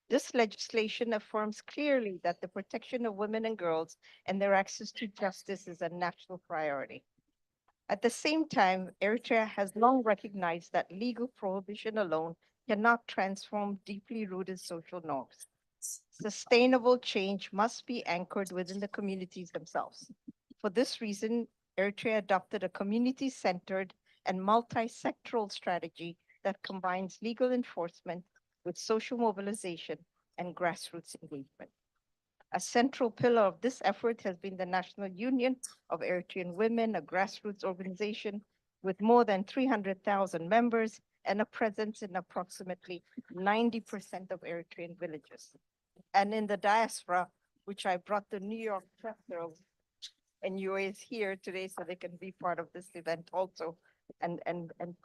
This legislation affirms clearly that the protection of women and girls and their access to justice is a national priority. At the same time, Eritrea has long recognized that legal prohibition alone cannot transform deeply rooted social norms. Sustainable change must be anchored within the communities themselves. For this reason, Eritrea adopted a community-centered and multi-sectoral strategy that combines legal enforcement with social mobilization and grassroots engagement. A central pillar of this effort has been the National Union of Eritrean Women, a grassroots organization with more than 300,000 members and a presence in approximately 90% of Eritrean villages. and in the diaspora, which I brought the New York chapter of NUA is here today so they can be part of this event also and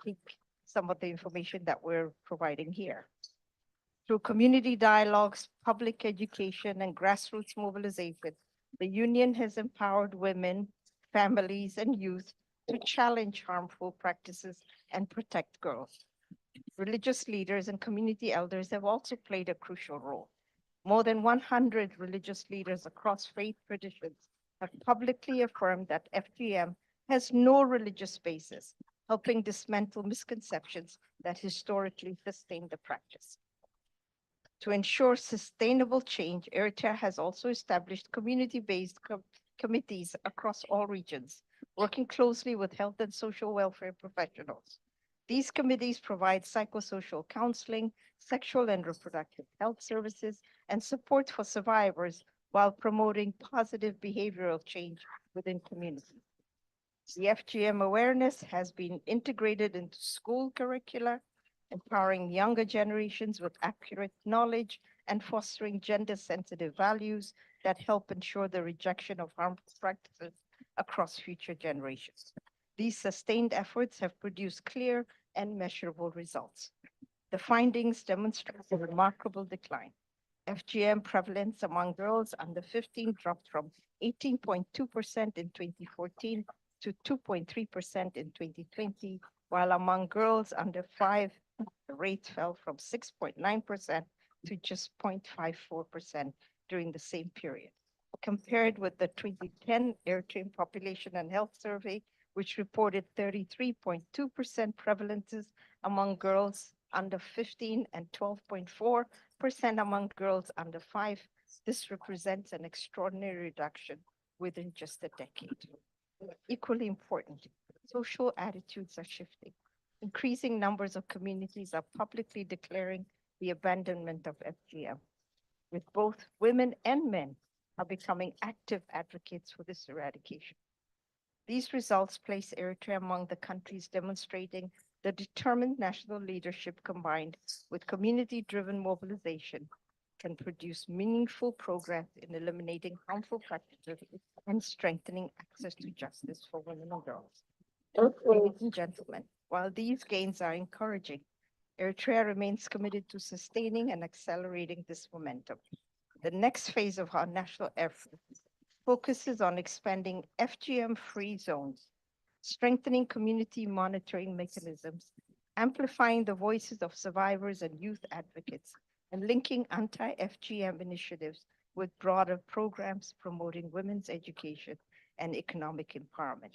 keep some of the information that we're providing here. Through community dialogues, public education, and grassroots mobilization, the union has empowered women, families, and youth to challenge harmful practices and protect girls. Religious leaders and community elders have also played a crucial role. More than 100 religious leaders across faith traditions have publicly affirmed that FGM has no religious basis, helping dismantle misconceptions that historically sustained the practice. To ensure sustainable change, Eritrea has also established community-based committees across all regions, working closely with health and social welfare professionals. These committees provide psychosocial counseling, sexual and reproductive health services, and support for survivors while promoting positive behavioral change within communities. The FGM awareness has been integrated into school curricula, empowering younger generations with accurate knowledge and fostering gender-sensitive values that help ensure the rejection of harmful practices across future generations. These sustained efforts have produced clear and measurable results. The findings demonstrate a remarkable decline. FGM prevalence among girls under 15 dropped from 18.2% in 2014 to 2.3% in 2020, while among girls under 5, the rate fell from 6.9% to just 0.54% during the same period. Compared with the 2010 Eritrean Population and Health Survey, which reported 33.2% prevalences among girls under 15 and 12.4% among girls under 5, this represents an extraordinary reduction within just a decade. Equally important, social attitudes are shifting. Increasing numbers of communities are publicly declaring the abandonment of FGM, with both women and men are becoming active advocates for this eradication. These results place Eritrea among the countries demonstrating the determined national leadership combined with community-driven mobilization can produce meaningful progress in eliminating harmful practices and strengthening access to justice for women and girls. Ladies and gentlemen, while these gains are encouraging, Eritrea remains committed to sustaining and accelerating this momentum. The next phase of our national effort focuses on expanding FGM-free zones, strengthening community monitoring mechanisms, amplifying the voices of survivors and youth advocates, and linking anti-FGM initiatives with broader programs promoting women's education and economic empowerment.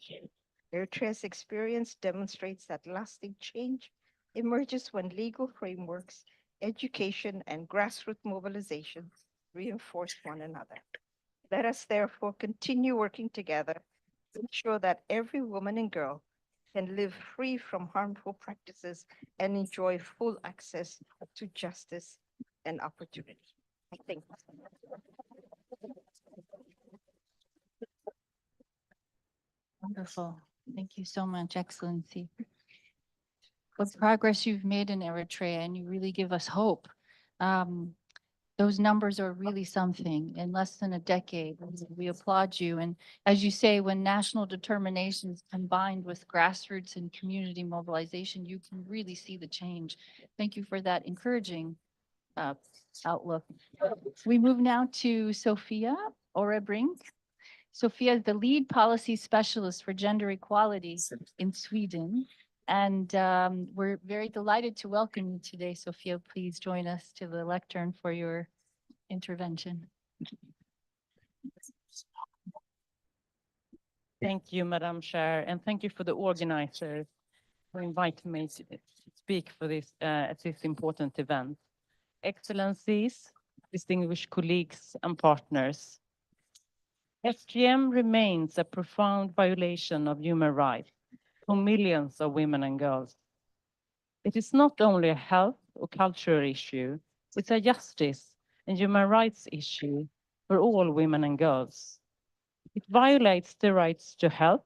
Eritrea's experience demonstrates that lasting change emerges when legal frameworks, education, and grassroots mobilization reinforce one another. Let us therefore continue working together to ensure that every woman and girl can live free from harmful practices and enjoy full access to justice and opportunity. I thank you. Wonderful. Thank you so much, Excellency. What progress you've made in Eritrea, and you really give us hope. Those numbers are really something in less than a decade. We applaud you. And as you say, when national determination is combined with grassroots and community mobilization, you can really see the change. Thank you for that encouraging outlook. We move now to Sophia Orebrink. Sophia is the lead policy specialist for gender equality in Sweden. And we're very delighted to welcome you today, Sophia. Please join us to the lectern for your intervention. Thank you, Madam Chair, and thank you for the organizers for inviting me to speak for this at this important event. Excellencies, distinguished colleagues and partners, FGM remains a profound violation of human rights for millions of women and girls. It is not only a health or cultural issue, it's a justice and human rights issue for all women and girls. It violates the rights to health,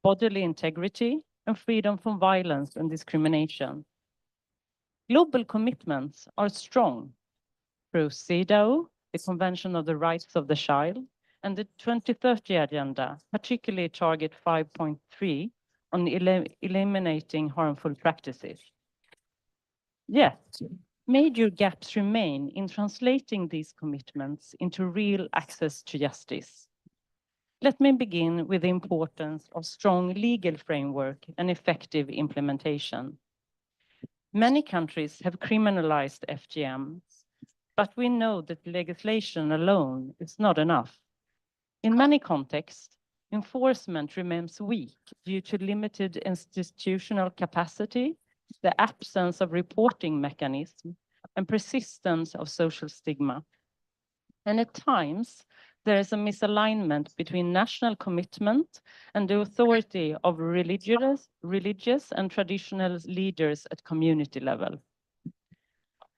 bodily integrity, and freedom from violence and discrimination. Global commitments are strong through CEDAW, the Convention of the Rights of the Child and the 2030 Agenda, particularly Target 5.3 on eliminating harmful practices. Yet, major gaps remain in translating these commitments into real access to justice. Let me begin with the importance of strong legal framework and effective implementation. Many countries have criminalized FGM, but we know that legislation alone is not enough. In many contexts, enforcement remains weak due to limited institutional capacity, the absence of reporting mechanism, and persistence of social stigma. And at times, there is a misalignment between national commitment and the authority of religious and traditional leaders at community level.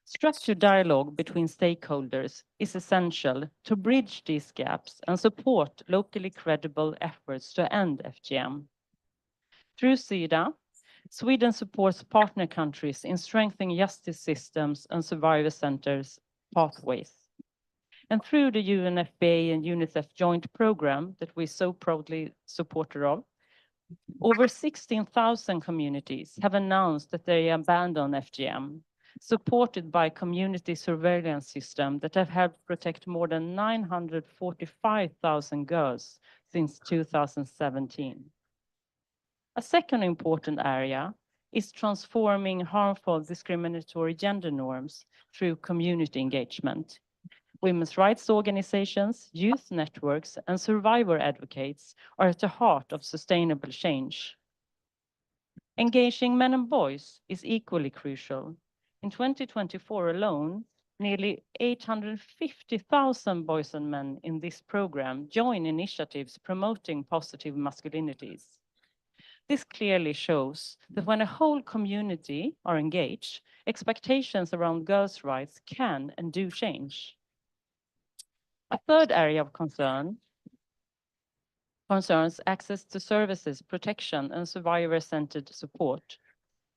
Structured dialogue between stakeholders is essential to bridge these gaps and support locally credible efforts to end FGM. Through SIDA, Sweden supports partner countries in strengthening justice systems and survivor centers pathways. And through the UNFPA and UNICEF joint program that we so proudly supporter of, over 16,000 communities have announced that they abandon FGM, supported by community surveillance system that have helped protect more than 945,000 girls since 2017. A second important area is transforming harmful discriminatory gender norms through community engagement. Women's rights organizations, youth networks, and survivor advocates are at the heart of sustainable change. Engaging men and boys is equally crucial. In 2024 alone, nearly 850,000 boys and men in this program join initiatives promoting positive masculinities. This clearly shows that when a whole community are engaged, expectations around girls' rights can and do change. A third area of concerns access to services, protection, and survivor-centered support.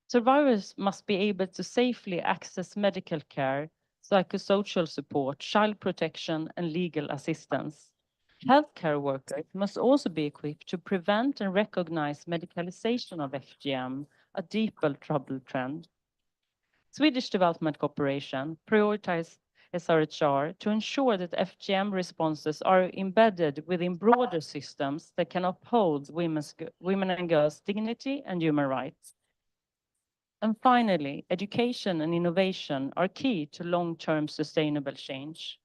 Survivors must be able to safely access medical care, psychosocial support, child protection, and legal assistance. Healthcare workers must also be equipped to prevent and recognize medicalization of FGM, a deeper troubled trend. Swedish Development Cooperation prioritized SRHR to ensure that FGM responses are embedded within broader systems that can uphold women and girls' dignity and human rights. And finally, education and innovation are key to long-term sustainable change.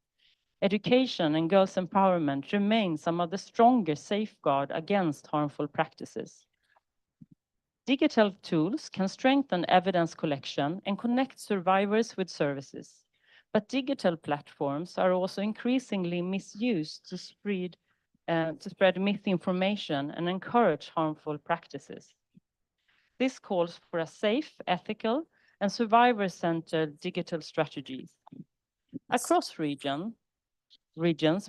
Education and girls' empowerment remain some of the strongest safeguards against harmful practices. Digital tools can strengthen evidence collection and connect survivors with services. But digital platforms are also increasingly misused to spread misinformation and encourage harmful practices. This calls for a safe, ethical, and survivor-centered digital strategies. Across regions,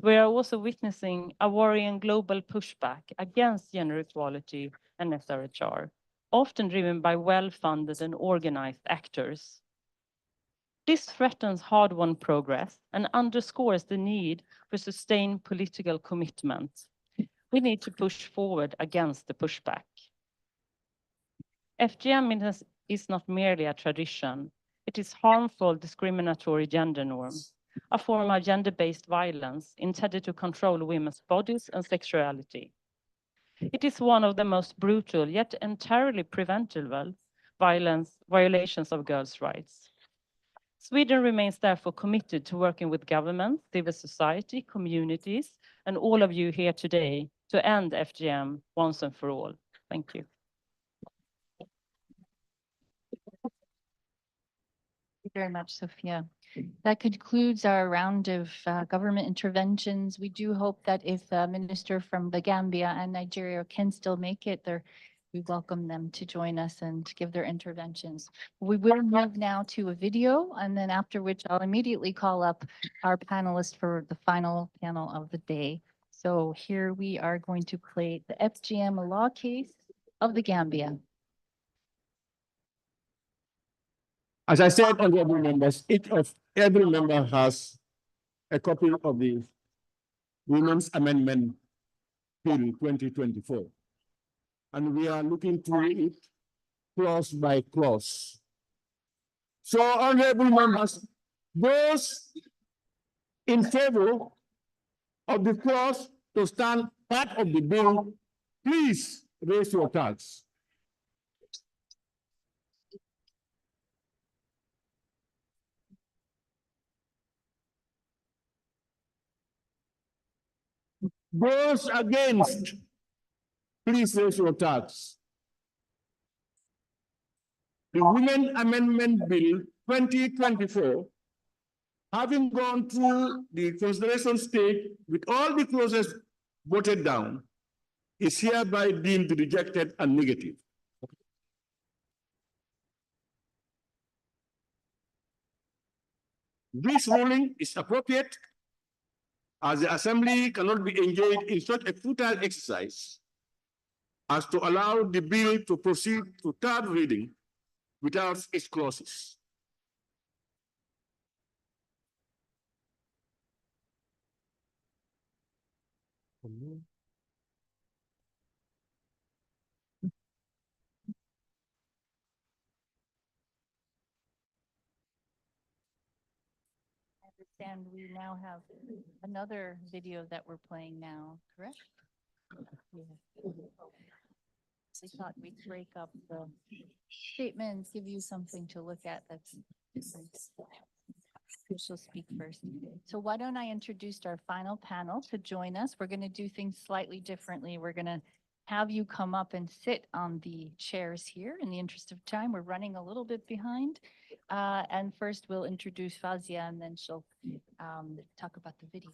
we are also witnessing a worrying global pushback against gender equality and SRHR, often driven by well-funded and organized actors. This threatens hard-won progress and underscores the need for sustained political commitment. We need to push forward against the pushback. FGM is not merely a tradition. It is harmful discriminatory gender norm, a form of gender-based violence intended to control women's bodies and sexuality. It is one of the most brutal yet entirely preventable violations of girls' rights. Sweden remains therefore committed to working with government, civil society, communities, and all of you here today to end FGM once and for all. Thank you. Thank you very much, Sophia. That concludes our round of government interventions. We do hope that if the minister from the Gambia and Nigeria can still make it, we welcome them to join us and give their interventions. We will move now to a video, and then after which I'll immediately call up our panelists for the final panel of the day. So here we are going to play the FGM law case of the Gambia. As I said, honorable members, each of every member has a copy of the Women's Amendment Bill 2024. And we are looking through it clause by clause. So, honorable members, those in favor of the clause to stand part of the bill, please raise your cards. Those against, please raise your cards. The Women Amendment Bill 2024, having gone through the consideration stage with all the clauses voted down, is hereby deemed rejected and negative. This ruling is appropriate as the Assembly cannot be engaged in such a futile exercise as to allow the bill to proceed to third reading without its clauses. I understand we now have another video that we're playing now, correct? Yeah. We thought we'd break up the statements, give you something to look at that's different. Who shall speak first? So why don't I introduce our final panel to join us? We're going to do things slightly differently. We're going to have you come up and sit on the chairs here. In the interest of time, we're running a little bit behind. And first we'll introduce Fazia and then she'll talk about the video.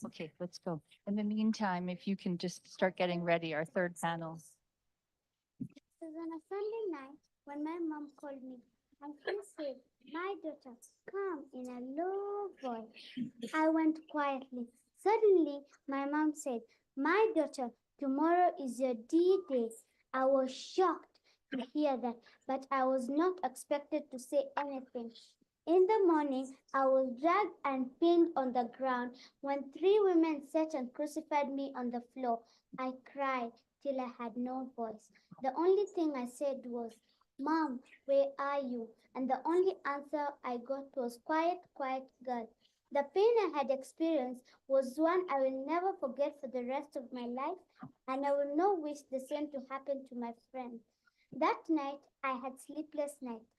Okay, let's go. In the meantime, if you can just start getting ready, our third panel. It was on a Sunday night when my mom called me and she said, "My daughter, come," in a low voice. I went quietly. Suddenly, my mom said, "My daughter, tomorrow is your D-Day." I was shocked to hear that, but I was not expected to say anything. In the morning, I was dragged and pinned on the ground when 3 women sat and crucified me on the floor. I cried till I had no voice. The only thing I said was, "Mom, where are you?" And the only answer I got was, "Quiet, quiet girl." The pain I had experienced was one I will never forget for the rest of my life, and I will not wish the same to happen to my friend. That night, I had sleepless nights.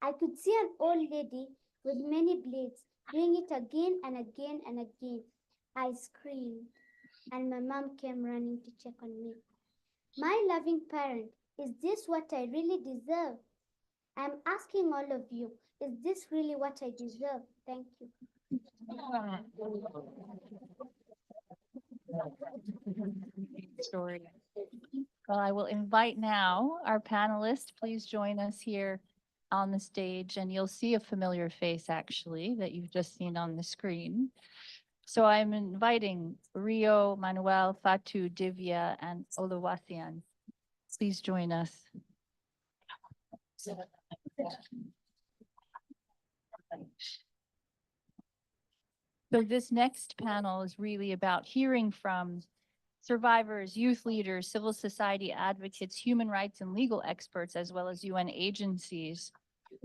I could see an old lady with many bleeds doing it again and again and again. I screamed, and my mom came running to check on me. My loving parent, is this what I really deserve? I'm asking all of you, is this really what I deserve? Thank you. Story. Well, I will invite now our panelists. Please join us here on the stage, and you'll see a familiar face actually that you've just seen on the screen. So I'm inviting Rio, Manuel, Fatu, Divya, and Oluwasian. Please join us. So this next panel is really about hearing from survivors, youth leaders, civil society advocates, human rights and legal experts, as well as UN agencies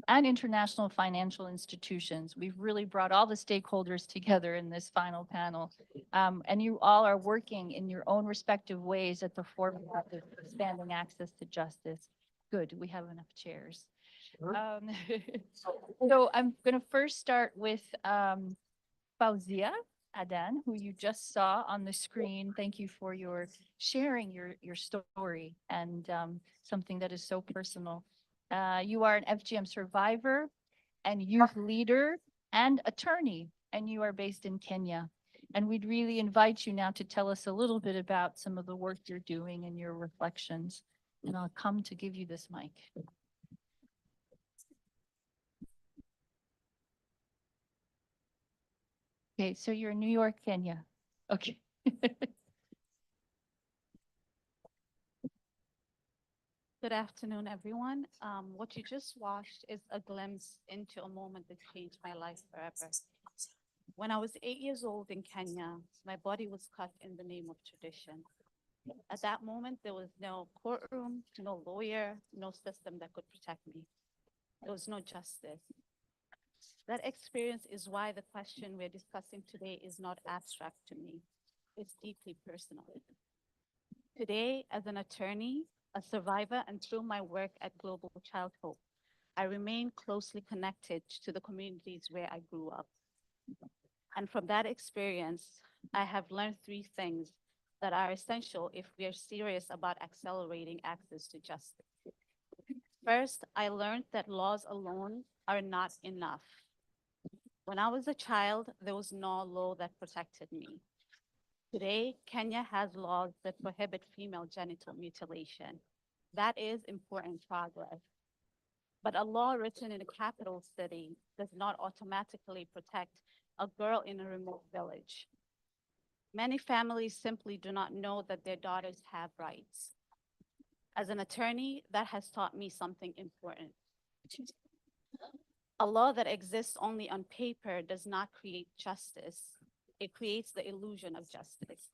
and international financial institutions. We've really brought all the stakeholders together in this final panel. And you all are working in your own respective ways at the forefront of expanding access to justice. Good, we have enough chairs. So I'm going to first start with Fauzia Adan, who you just saw on the screen. Thank you for your sharing your story and something that is so personal. You are an FGM survivor and youth leader and attorney, and you are based in Kenya. And we'd really invite you now to tell us a little bit about some of the work you're doing and your reflections. And I'll come to give you this mic. Okay, so you're in New York, Kenya. Okay. Good afternoon, everyone. What you just watched is a glimpse into a moment that changed my life forever. When I was 8 years old in Kenya, my body was cut in the name of tradition. At that moment, there was no courtroom, no lawyer, no system that could protect me. There was no justice. That experience is why the question we're discussing today is not abstract to me. It's deeply personal. Today, as an attorney, a survivor, and through my work at Global Child Hope, I remain closely connected to the communities where I grew up. And from that experience, I have learned three things that are essential if we are serious about accelerating access to justice. First, I learned that laws alone are not enough. When I was a child, there was no law that protected me. Today, Kenya has laws that prohibit female genital mutilation. That is important progress. But a law written in a capital city does not automatically protect a girl in a remote village. Many families simply do not know that their daughters have rights. As an attorney, that has taught me something important. A law that exists only on paper does not create justice. It creates the illusion of justice.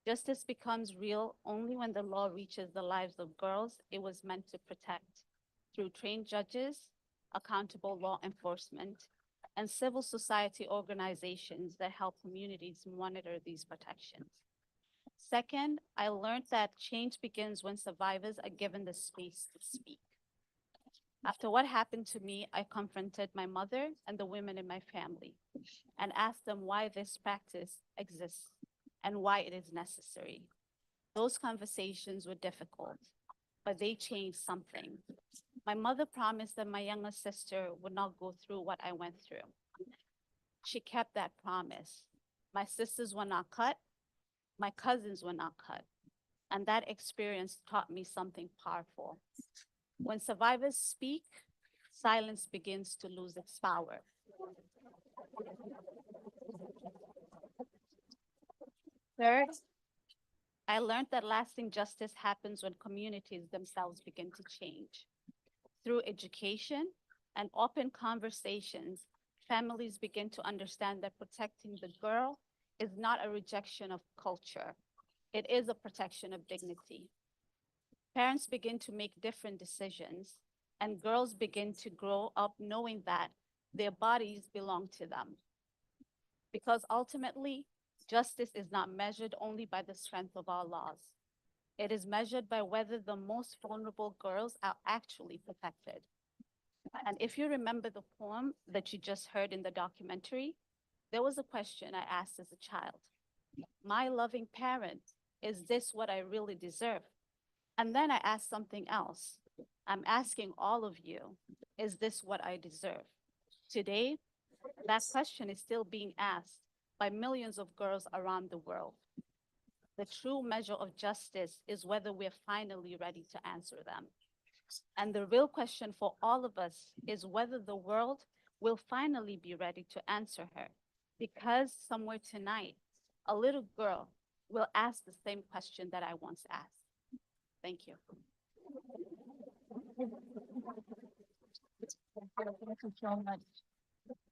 Justice becomes real only when the law reaches the lives of girls it was meant to protect through trained judges, accountable law enforcement, and civil society organizations that help communities monitor these protections. Second, I learned that change begins when survivors are given the space to speak. After what happened to me, I confronted my mother and the women in my family and asked them why this practice exists and why it is necessary. Those conversations were difficult, but they changed something. My mother promised that my younger sister would not go through what I went through. She kept that promise. My sisters were not cut, my cousins were not cut, and that experience taught me something powerful. When survivors speak, silence begins to lose its power. Third, I learned that lasting justice happens when communities themselves begin to change. Through education and open conversations, families begin to understand that protecting the girl is not a rejection of culture. It is a protection of dignity. Parents begin to make different decisions, and girls begin to grow up knowing that their bodies belong to them. Because ultimately, justice is not measured only by the strength of our laws. It is measured by whether the most vulnerable girls are actually protected. And if you remember the poem that you just heard in the documentary, there was a question I asked as a child. My loving parent, is this what I really deserve? And then I asked something else. I'm asking all of you, is this what I deserve? Today, that question is still being asked by millions of girls around the world. The true measure of justice is whether we're finally ready to answer them. And the real question for all of us is whether the world will finally be ready to answer her. Because somewhere tonight, a little girl will ask the same question that I once asked. Thank you. Thank you so much.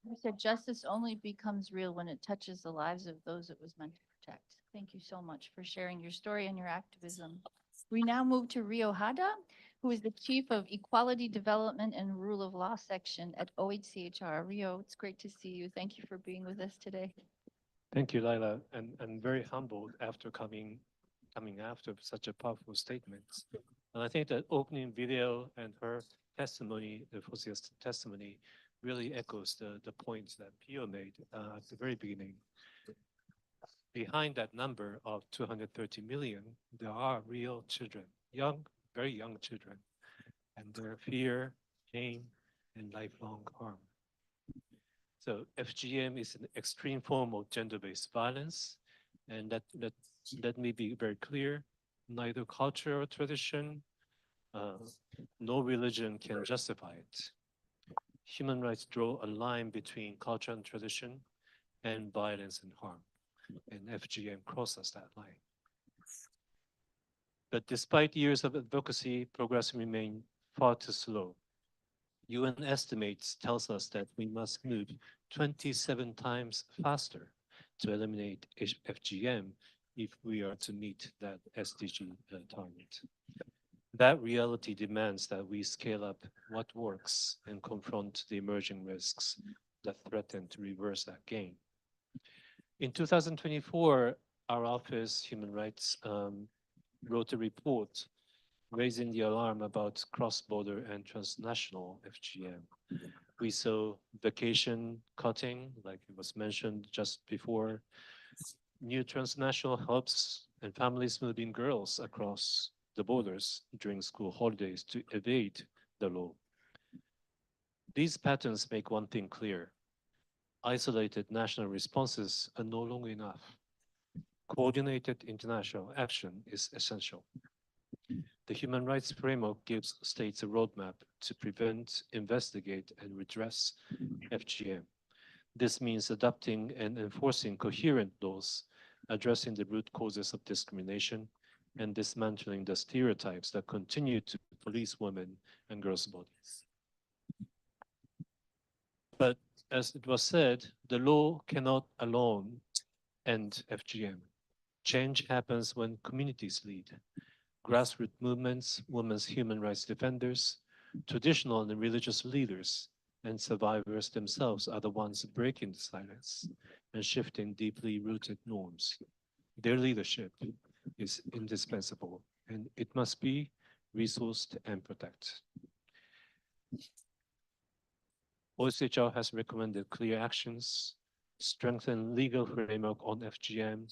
You said justice only becomes real when it touches the lives of those it was meant to protect. Thank you so much for sharing your story and your activism. We now move to Rio Hada, who is the Chief of Equality Development and Rule of Law Section at OHCHR. Rio, it's great to see you. Thank you for being with us today. Thank you, Laila, and I'm very humbled after coming after such a powerful statement. And I think that opening video and her testimony, the Fosia's testimony, really echoes the points that Pio made at the very beginning. Behind that number of 230 million, there are real children, young, very young children, and their fear, pain, and lifelong harm. So FGM is an extreme form of gender-based violence, and let me be very clear, neither culture or tradition, no religion can justify it. Human rights draw a line between culture and tradition and violence and harm, and FGM crosses that line. But despite years of advocacy, progress remains far too slow. UN estimates tells us that we must move 27 times faster to eliminate FGM if we are to meet that SDG target. That reality demands that we scale up what works and confront the emerging risks that threaten to reverse that gain. In 2024, our office, Human Rights, wrote a report raising the alarm about cross-border and transnational FGM. We saw vacation cutting, like it was mentioned just before, new transnational hubs and families moving girls across the borders during school holidays to evade the law. These patterns make one thing clear. Isolated national responses are no longer enough. Coordinated international action is essential. The human rights framework gives states a roadmap to prevent, investigate, and redress FGM. This means adopting and enforcing coherent laws, addressing the root causes of discrimination, and dismantling the stereotypes that continue to police women and girls' bodies. But as it was said, the law cannot alone end FGM. Change happens when communities lead. Grassroots movements, women's human rights defenders, traditional and religious leaders, and survivors themselves are the ones breaking the silence and shifting deeply rooted norms. Their leadership is indispensable, and it must be resourced and protected. OSHR has recommended clear actions, strengthen legal framework on FGM,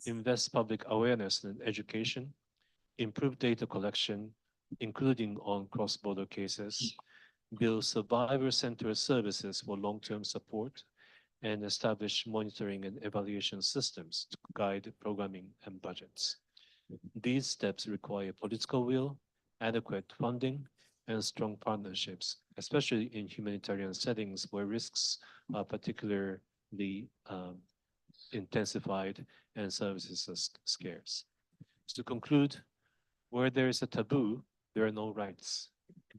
invest public awareness and education, improve data collection, including on cross-border cases, build survivor-centered services for long-term support, and establish monitoring and evaluation systems to guide programming and budgets. These steps require political will, adequate funding, and strong partnerships, especially in humanitarian settings where risks are particularly intensified and services are scarce. To conclude, where there is a taboo, there are no rights.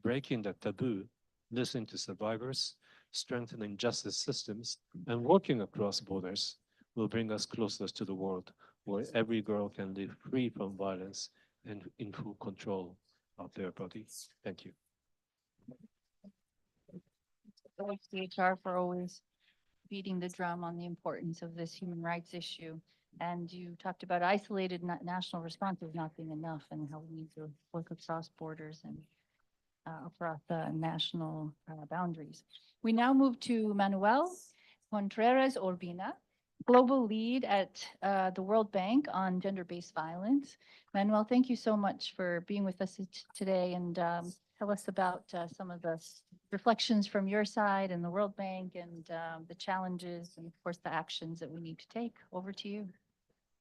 Breaking that taboo, listening to survivors, strengthening justice systems, and working across borders will bring us closer to the world where every girl can live free from violence and in full control of their bodies. Thank you. OHCHR for always beating the drum on the importance of this human rights issue. And you talked about isolated national responses not being enough and how we need to work across borders and across the national boundaries. We now move to Manuel Contreras Urbina, Global Lead at the World Bank on gender-based violence. Manuel, thank you so much for being with us today and tell us about some of the reflections from your side and the World Bank and the challenges and of course the actions that we need to take. Over to you.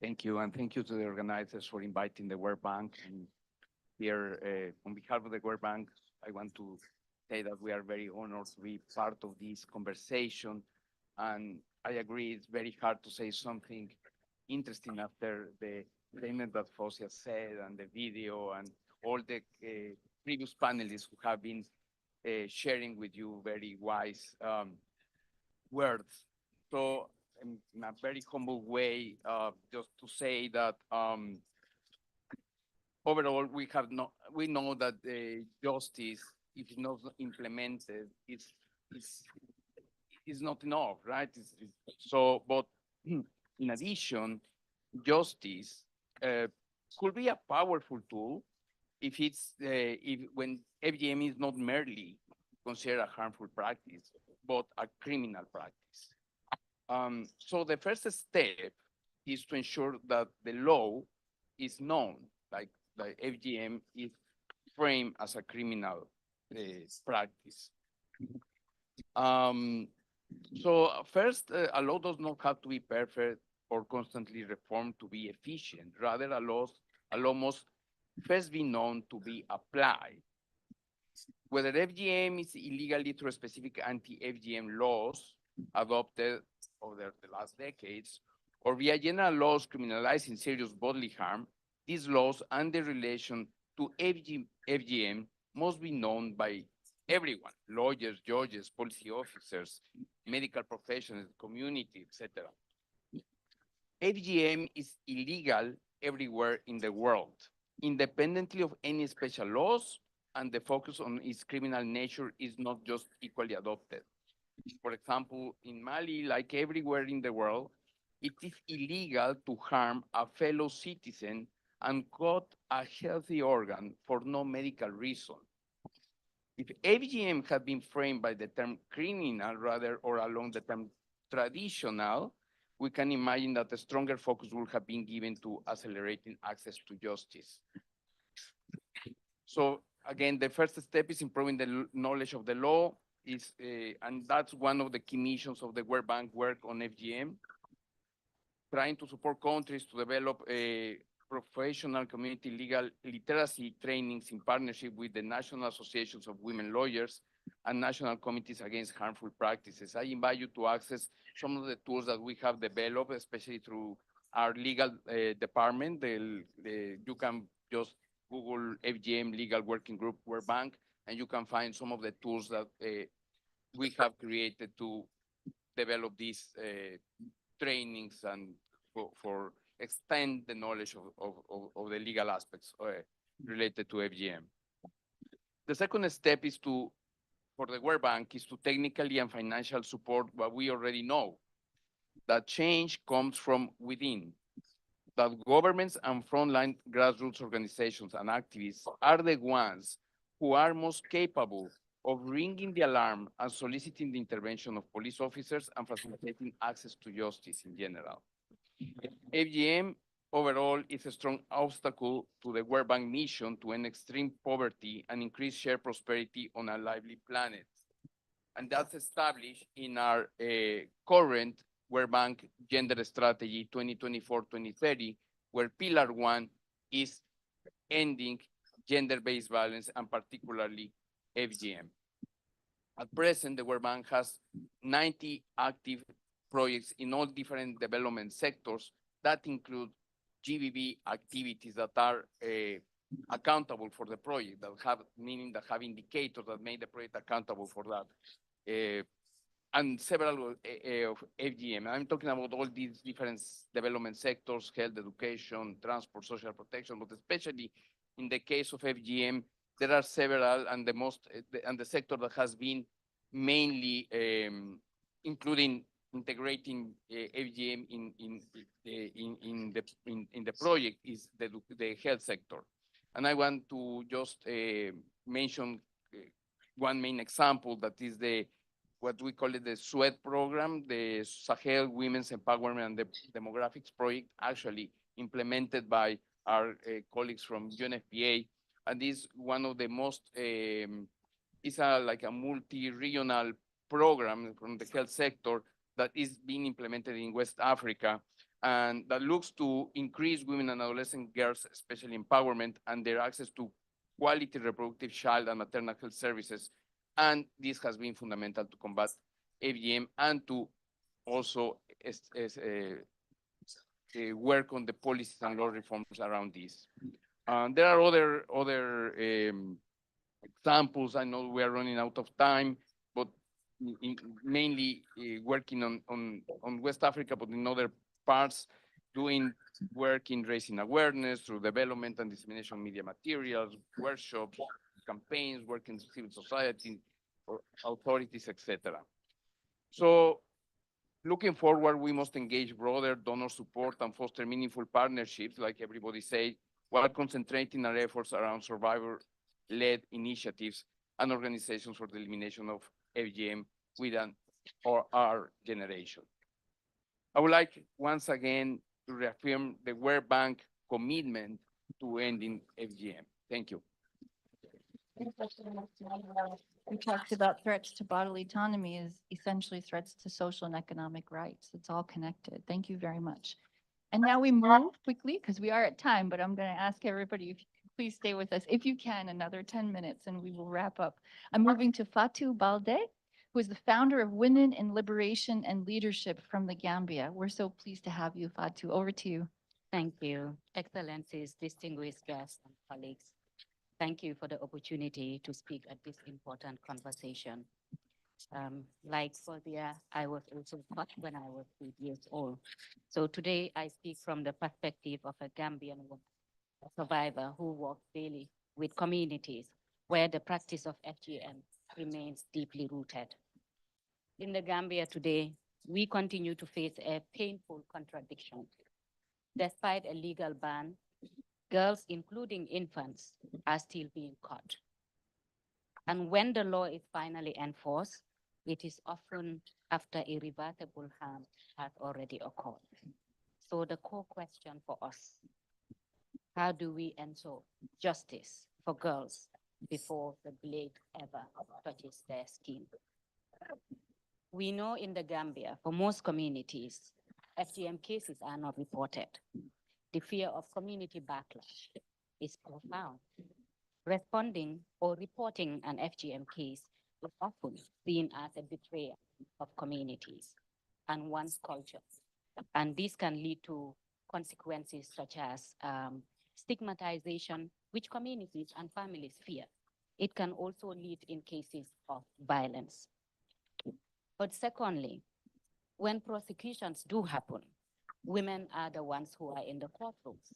Thank you, and thank you to the organizers for inviting the World Bank. And here, on behalf of the World Bank, I want to say that we are very honored to be part of this conversation. And I agree, it's very hard to say something interesting after the statement that Fosia said and the video and all the previous panelists who have been sharing with you very wise words. So in a very humble way, just to say that overall we know that justice, if it's not implemented, it's not enough, right? But in addition, justice could be a powerful tool if when FGM is not merely considered a harmful practice, but a criminal practice. So the first step is to ensure that the law is known, like the FGM is framed as a criminal practice. So first, a law does not have to be perfect or constantly reformed to be efficient. Rather, a law must first be known to be applied. Whether FGM is illegally through specific anti-FGM laws adopted over the last decades, or via general laws criminalizing serious bodily harm, these laws and their relation to FGM must be known by everyone, lawyers, judges, policy officers, medical professionals, community, etc. FGM is illegal everywhere in the world, independently of any special laws, and the focus on its criminal nature is not just equally adopted. For example, in Mali, like everywhere in the world, it is illegal to harm a fellow citizen and cut a healthy organ for no medical reason. If FGM had been framed by the term criminal rather or along the term traditional, we can imagine that a stronger focus would have been given to accelerating access to justice. So again, the first step is improving the knowledge of the law, and that's one of the key missions of the World Bank work on FGM, trying to support countries to develop professional community legal literacy trainings in partnership with the National Associations of Women Lawyers and National Committees Against Harmful Practices. I invite you to access some of the tools that we have developed, especially through our legal department. You can just Google FGM Legal Working Group World Bank, and you can find some of the tools that we have created to develop these trainings and for extend the knowledge of the legal aspects related to FGM. The second step is for the World Bank is to technically and financial support what we already know, that change comes from within, that governments and frontline grassroots organizations and activists are the ones who are most capable of ringing the alarm and soliciting the intervention of police officers and facilitating access to justice in general. FGM overall is a strong obstacle to the World Bank mission to end extreme poverty and increase shared prosperity on a lively planet. And that's established in our current World Bank Gender Strategy 2024-2030, where Pillar 1 is ending gender-based violence and particularly FGM. At present, the World Bank has 90 active projects in all different development sectors that include GBV activities that are accountable for the project, meaning that have indicators that make the project accountable for that. And several of FGM. I'm talking about all these different development sectors, health, education, transport, social protection, but especially in the case of FGM, there are several, and the sector that has been mainly including integrating FGM in the project is the health sector. And I want to just mention one main example, that is what we call it the SWEAT program, the Sahel Women's Empowerment and Demographics Project, actually implemented by our colleagues from UNFPA. And this one of the most, it's like a multi-regional program from the health sector that is being implemented in West Africa, and that looks to increase women and adolescent girls, especially empowerment, and their access to quality reproductive child and maternal health services. And this has been fundamental to combat FGM and to also work on the policies and law reforms around this. There are other examples. I know we are running out of time, but mainly working on West Africa, but in other parts, doing work in raising awareness through development and dissemination of media materials, workshops, campaigns, working with civil society, or authorities, etc. So looking forward, we must engage broader donor support and foster meaningful partnerships, like everybody said, while concentrating our efforts around survivor-led initiatives and organizations for the elimination of FGM within our generation. I would like once again to reaffirm the World Bank commitment to ending FGM. Thank you. We talked about threats to bodily autonomy is essentially threats to social and economic rights. It's all connected. Thank you very much. And now we move quickly because we are at time, but I'm going to ask everybody if you can please stay with us, if you can, another 10 minutes and we will wrap up. I'm moving to Fatou Balde, who is the founder of Women in Liberation and Leadership from the Gambia. We're so pleased to have you, Fatou. Over to you. Thank you, Excellencies, distinguished guests, and colleagues. Thank you for the opportunity to speak at this important conversation. Like Fausia, I was also caught when I was 8 years old. So today I speak from the perspective of a Gambian woman, a survivor who works daily with communities where the practice of FGM remains deeply rooted. In the Gambia today, we continue to face a painful contradiction. Despite a legal ban, girls, including infants, are still being caught. And when the law is finally enforced, it is often after irreversible harm has already occurred. So the core question for us, how do we ensure justice for girls before the blade ever touches their skin? We know in the Gambia, for most communities, FGM cases are not reported. The fear of community backlash is profound. Responding or reporting an FGM case is often seen as a betrayal of communities and one's culture. And this can lead to consequences such as stigmatization, which communities and families fear. It can also lead in cases of violence. But secondly, when prosecutions do happen, women are the ones who are in the courtrooms.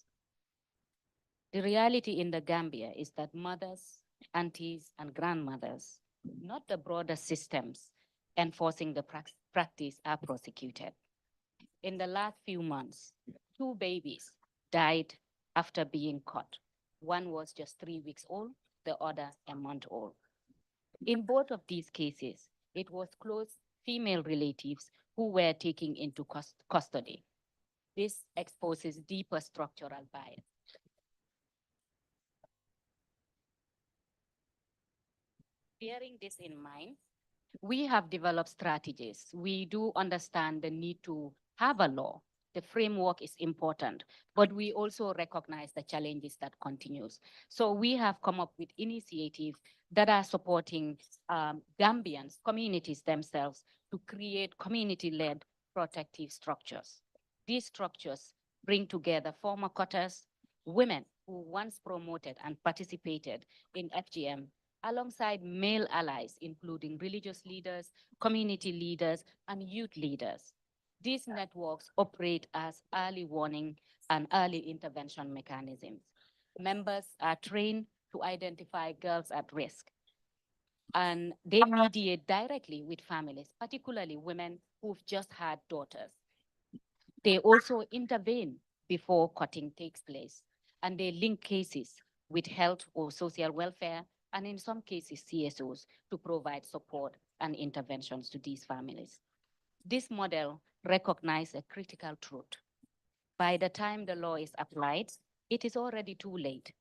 The reality in the Gambia is that mothers, aunties, and grandmothers, not the broader systems enforcing the practice, are prosecuted. In the last few months, 2 babies died after being caught. One was just 3 weeks old, the other a month old. In both of these cases, it was close female relatives who were taken into custody. This exposes deeper structural bias. Bearing this in mind, we have developed strategies. We do understand the need to have a law. The framework is important, but we also recognize the challenges that continues. So we have come up with initiatives that are supporting Gambians, communities themselves, to create community-led protective structures. These structures bring together former cutters, women who once promoted and participated in FGM, alongside male allies, including religious leaders, community leaders, and youth leaders. These networks operate as early warning and early intervention mechanisms. Members are trained to identify girls at risk, and they mediate directly with families, particularly women who've just had daughters. They also intervene before cutting takes place, and they link cases with health or social welfare, and in some cases, CSOs, to provide support and interventions to these families. This model recognizes a critical truth. By the time the law is applied, it is already too late.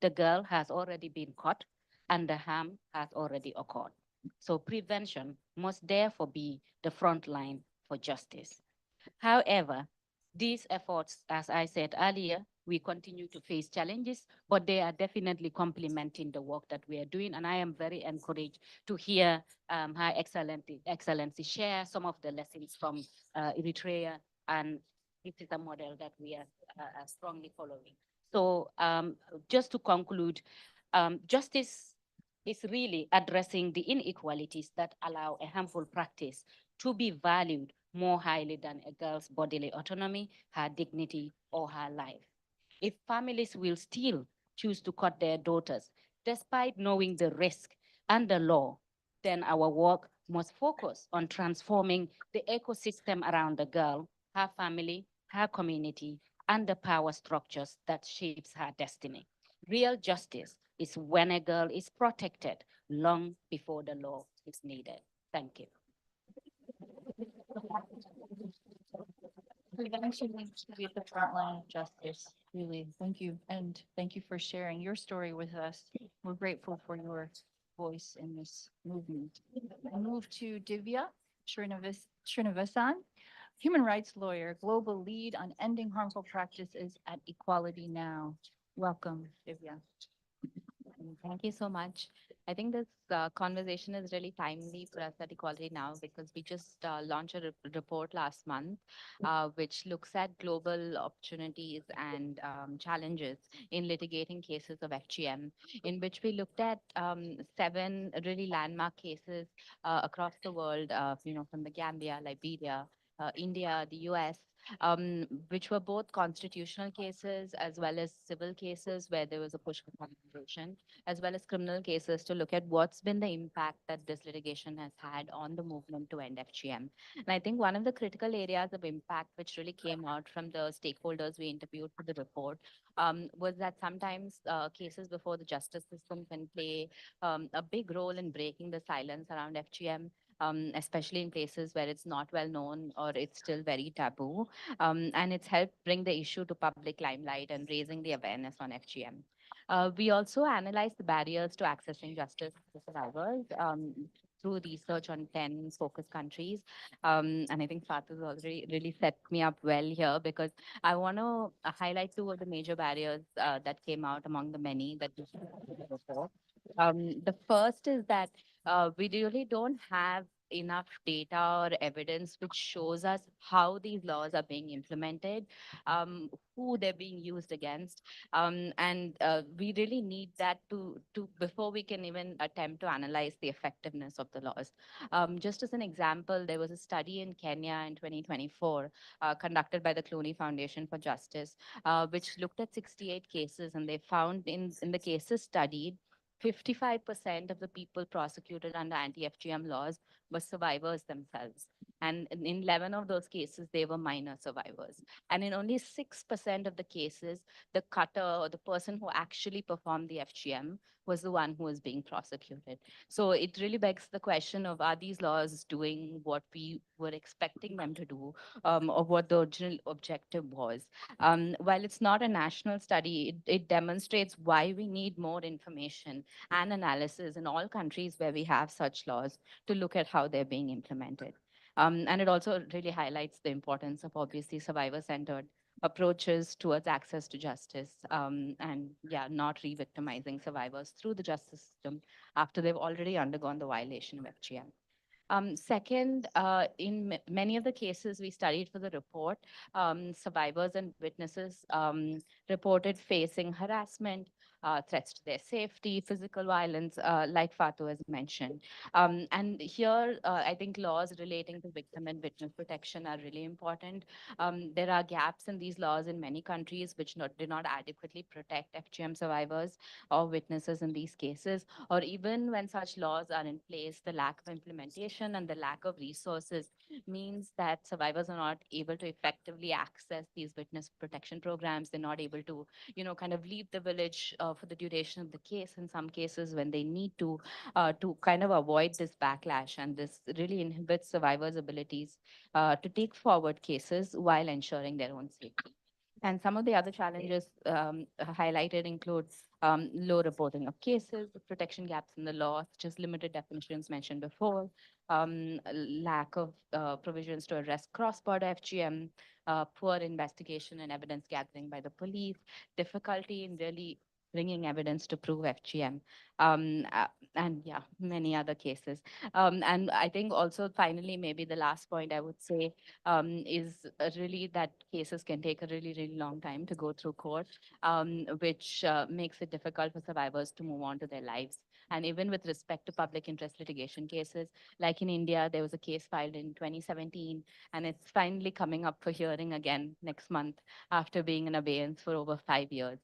The girl has already been caught and the harm has already occurred. So prevention must therefore be the front line for justice. However, these efforts, as I said earlier, we continue to face challenges, but they are definitely complementing the work that we are doing. And I am very encouraged to hear Her Excellency share some of the lessons from Eritrea. And this is a model that we are strongly following. So just to conclude, justice is really addressing the inequalities that allow a harmful practice to be valued more highly than a girl's bodily autonomy, her dignity, or her life. If families will still choose to cut their daughters, despite knowing the risk and the law, then our work must focus on transforming the ecosystem around the girl, her family, her community, and the power structures that shapes her destiny. Real justice is when a girl is protected long before the law is needed. Thank you. Prevention needs to be at the front line of justice, really. Thank you. And thank you for sharing your story with us. We're grateful for your voice in this movement. I move to Divya Srinivasan, human rights lawyer, global lead on ending harmful practices at Equality Now. Welcome, Divya. Thank you so much. I think this conversation is really timely for us at Equality Now because we just launched a report last month, which looks at global opportunities and challenges in litigating cases of FGM, in which we looked at 7 really landmark cases across the world, from the Gambia, Liberia, India, the US, which were both constitutional cases as well as civil cases where there was a push for condemnation, as well as criminal cases to look at what's been the impact that this litigation has had on the movement to end FGM. And I think one of the critical areas of impact which really came out from the stakeholders we interviewed for the report was that sometimes cases before the justice system can play a big role in breaking the silence around FGM. Especially in places where it's not well known or it's still very taboo. And it's helped bring the issue to public limelight and raising the awareness on FGM. We also analyzed the barriers to accessing justice for survivors through research on 10 focus countries. And I think Fatu's already really set me up well here because I want to highlight 2 of the major barriers that came out among the many that we before. The first is that we really don't have enough data or evidence which shows us how these laws are being implemented, who they're being used against, and we really need that to before we can even attempt to analyze the effectiveness of the laws. Just as an example, there was a study in Kenya in 2024 conducted by the Clooney Foundation for Justice, which looked at 68 cases, and they found in the cases studied, 55% of the people prosecuted under anti-FGM laws were survivors themselves. And in 11 of those cases, they were minor survivors. And in only 6% of the cases, the cutter or the person who actually performed the FGM was the one who was being prosecuted. So it really begs the question of, are these laws doing what we were expecting them to do, or what the original objective was? While it's not a national study, it demonstrates why we need more information and analysis in all countries where we have such laws to look at how they're being implemented. And it also really highlights the importance of obviously survivor-centered approaches towards access to justice, and not re-victimizing survivors through the justice system after they've already undergone the violation of FGM. Second, in many of the cases we studied for the report, survivors and witnesses reported facing harassment, threats to their safety, physical violence, like Fatu has mentioned. And here, I think laws relating to victim and witness protection are really important. There are gaps in these laws in many countries which do not adequately protect FGM survivors or witnesses in these cases, or even when such laws are in place, the lack of implementation and the lack of resources means that survivors are not able to effectively access these witness protection programs. They're not able to, kind of leave the village for the duration of the case in some cases when they need to kind of avoid this backlash. And this really inhibits survivors' abilities to take forward cases while ensuring their own safety. And some of the other challenges highlighted include low reporting of cases, protection gaps in the law, just limited definitions mentioned before, lack of provisions to arrest cross-border FGM, poor investigation and evidence gathering by the police, difficulty in really bringing evidence to prove FGM, and many other cases. And I think also finally, maybe the last point I would say is really that cases can take a really, really long time to go through court, which makes it difficult for survivors to move on to their lives. And even with respect to public interest litigation cases, like in India, there was a case filed in 2017, and it's finally coming up for hearing again next month after being in abeyance for over 5 years.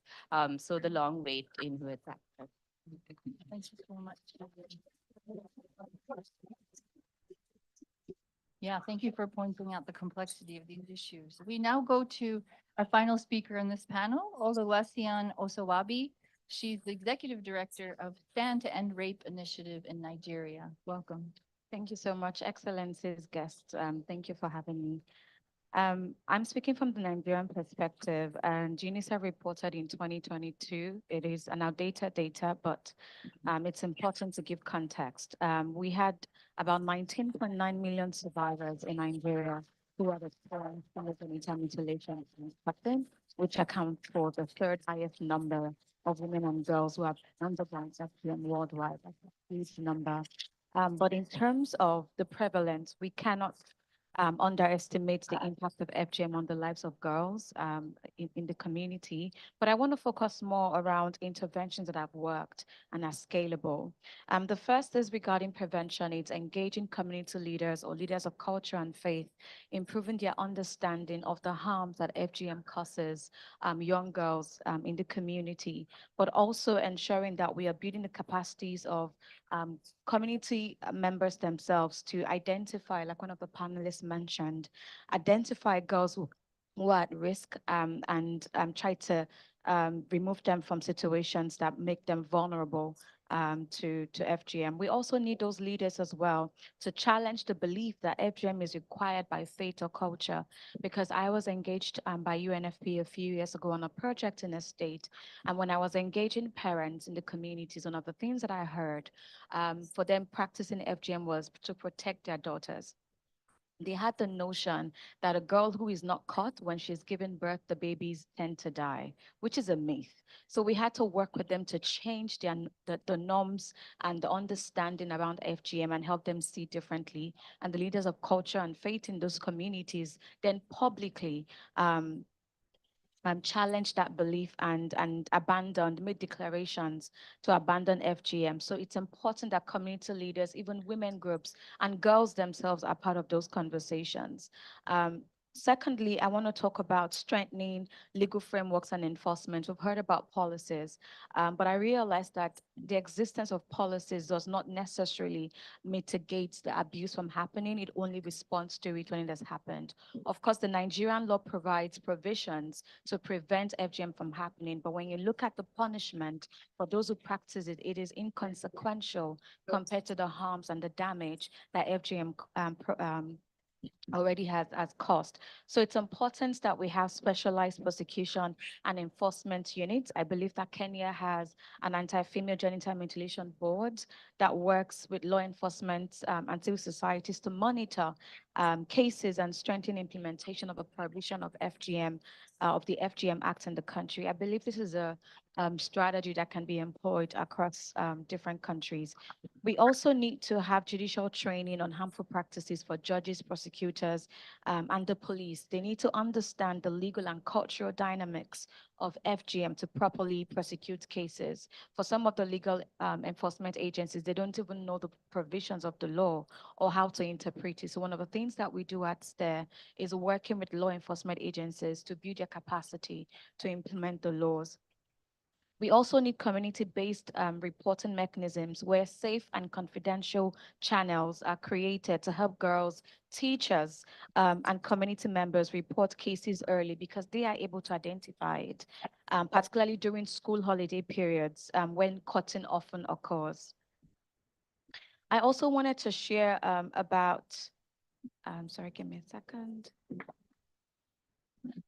So the long wait into its access. Thank you so much. Yeah, thank you for pointing out the complexity of these issues. We now go to our final speaker in this panel, Oluwasian Osowabi. She's the Executive Director of Stand to End Rape Initiative in Nigeria. Welcome. Thank you so much, Excellencies, guests. Thank you for having me. I'm speaking from the Nigerian perspective, and UNICEF reported in 2022. It is an outdated data, but it's important to give context. We had about 19.9 million survivors in Nigeria who had experienced genital mutilation, which accounts for the third highest number of women and girls who have undergone FGM worldwide. That's a huge number. But in terms of the prevalence, we cannot underestimate the impact of FGM on the lives of girls in the community. But I want to focus more around interventions that have worked and are scalable. The first is regarding prevention. It's engaging community leaders or leaders of culture and faith, improving their understanding of the harms that FGM causes young girls in the community, but also ensuring that we are building the capacities of community members themselves to identify, like one of the panelists mentioned, identify girls who are at risk and try to remove them from situations that make them vulnerable to FGM. We also need those leaders as well to challenge the belief that FGM is required by faith or culture, because I was engaged by UNFP a few years ago on a project in a state. And when I was engaging parents in the communities, one of the things that I heard for them practicing FGM was to protect their daughters. They had the notion that a girl who is not caught when she's given birth, the babies tend to die, which is a myth. So we had to work with them to change the norms and the understanding around FGM and help them see differently. And the leaders of culture and faith in those communities then publicly challenged that belief and made declarations to abandon FGM. So it's important that community leaders, even women groups and girls themselves are part of those conversations. Secondly, I want to talk about strengthening legal frameworks and enforcement. We've heard about policies, but I realized that the existence of policies does not necessarily mitigate the abuse from happening. It only responds to it when it has happened. Of course, the Nigerian law provides provisions to prevent FGM from happening, but when you look at the punishment for those who practice it, it is inconsequential compared to the harms and the damage that FGM already has caused. So it's important that we have specialized prosecution and enforcement units. I believe that Kenya has an anti-female genital mutilation board that works with law enforcement and civil societies to monitor cases and strengthen implementation of a prohibition of FGM, of the FGM Act in the country. I believe this is a strategy that can be employed across different countries. We also need to have judicial training on harmful practices for judges, prosecutors, and the police. They need to understand the legal and cultural dynamics of FGM to properly prosecute cases. For some of the legal enforcement agencies, they don't even know the provisions of the law or how to interpret it. So one of the things that we do at STAIR is working with law enforcement agencies to build their capacity to implement the laws. We also need community-based reporting mechanisms where safe and confidential channels are created to help girls, teachers, and community members report cases early because they are able to identify it, particularly during school holiday periods when cutting often occurs. I also wanted to share sorry, give me a second.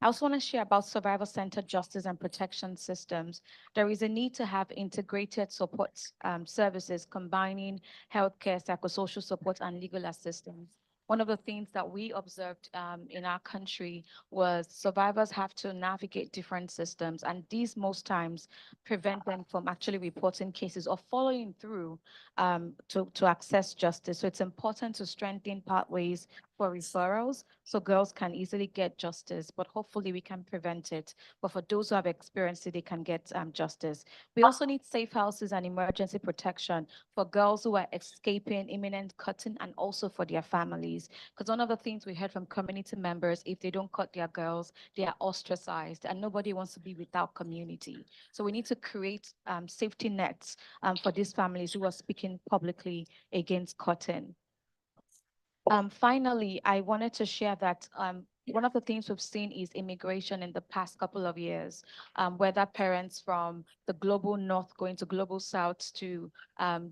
I also want to share about survivor-centered justice and protection systems. There is a need to have integrated support services combining healthcare, psychosocial support, and legal assistance. One of the things that we observed in our country was survivors have to navigate different systems, and these most times prevent them from actually reporting cases or following through to access justice. So it's important to strengthen pathways for referrals so girls can easily get justice, but hopefully we can prevent it. But for those who have experienced it, they can get justice. We also need safe houses and emergency protection for girls who are escaping imminent cutting and also for their families. Because one of the things we heard from community members, if they don't cut their girls, they are ostracized and nobody wants to be without community. So we need to create safety nets for these families who are speaking publicly against cutting. Finally, I wanted to share that one of the things we've seen is immigration in the past couple of years, whether parents from the global north going to global south to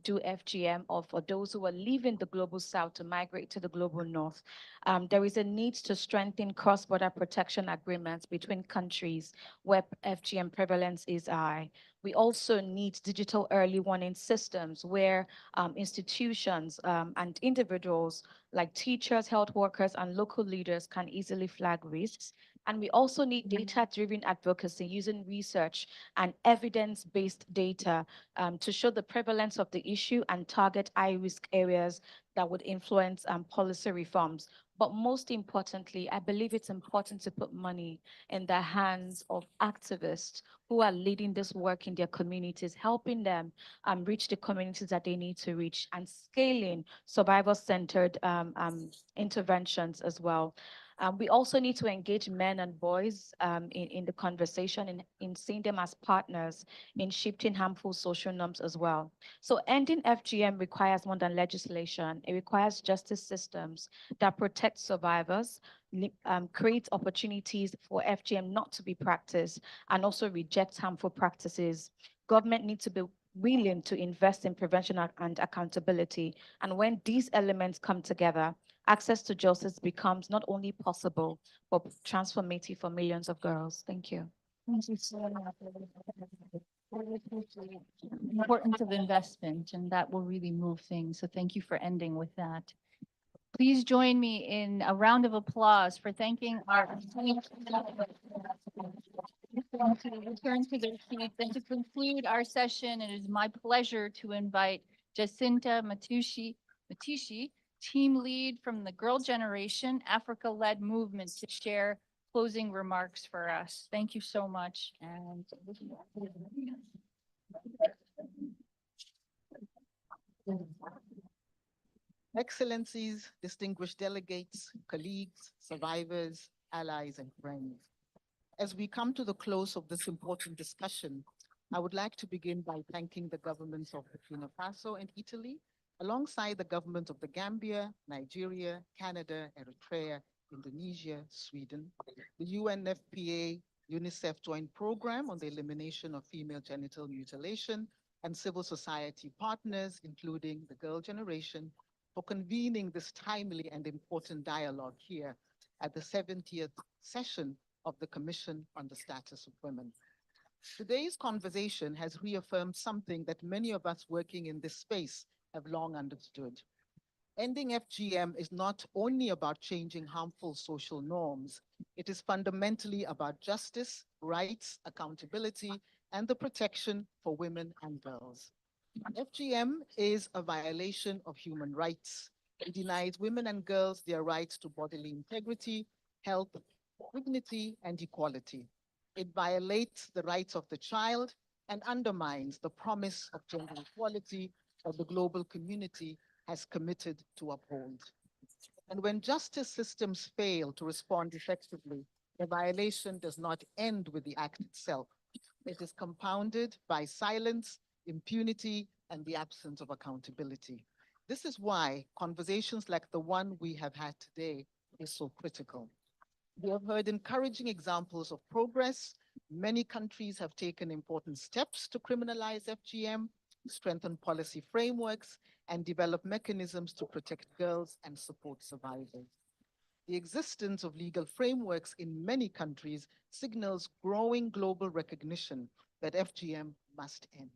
do FGM, or for those who are leaving the global south to migrate to the global north. There is a need to strengthen cross-border protection agreements between countries where FGM prevalence is high. We also need digital early warning systems where institutions and individuals like teachers, health workers, and local leaders can easily flag risks. And we also need data-driven advocacy using research and evidence-based data to show the prevalence of the issue and target high-risk areas that would influence policy reforms. But most importantly, I believe it's important to put money in the hands of activists who are leading this work in their communities, helping them reach the communities that they need to reach, and scaling survivor-centered interventions as well. We also need to engage men and boys in the conversation, in seeing them as partners in shifting harmful social norms as well. So ending FGM requires more than legislation. It requires justice systems that protect survivors, create opportunities for FGM not to be practiced, and also reject harmful practices. Government needs to be willing to invest in prevention and accountability. And when these elements come together, access to justice becomes not only possible, but transformative for millions of girls. Thank you. Thank you so much. Really appreciate the importance of investment, and that will really move things. So thank you for ending with that. Please join me in a round of applause for thanking our return to their seats. And to conclude our session, it is my pleasure to invite Jacinta Matishi, team lead from the Girl Generation Africa-led movement, to share closing remarks for us. Thank you so much. And Excellencies, distinguished delegates, colleagues, survivors, allies, and friends. As we come to the close of this important discussion, I would like to begin by thanking the governments of Burkina Faso and Italy, alongside the government of the Gambia, Nigeria, Canada, Eritrea, Indonesia, Sweden, the UNFPA UNICEF Joint Program on the Elimination of Female Genital Mutilation, and civil society partners, including the Girl Generation, for convening this timely and important dialogue here at the 70th session of the Commission on the Status of Women. Today's conversation has reaffirmed something that many of us working in this space have long understood. Ending FGM is not only about changing harmful social norms, it is fundamentally about justice, rights, accountability, and the protection for women and girls. FGM is a violation of human rights. It denies women and girls their rights to bodily integrity, health, dignity, and equality. It violates the rights of the child and undermines the promise of gender equality that the global community has committed to uphold. And when justice systems fail to respond effectively, the violation does not end with the act itself. It is compounded by silence, impunity, and the absence of accountability. This is why conversations like the one we have had today is so critical. We have heard encouraging examples of progress. Many countries have taken important steps to criminalize FGM, strengthen policy frameworks, and develop mechanisms to protect girls and support survivors. The existence of legal frameworks in many countries signals growing global recognition that FGM must end.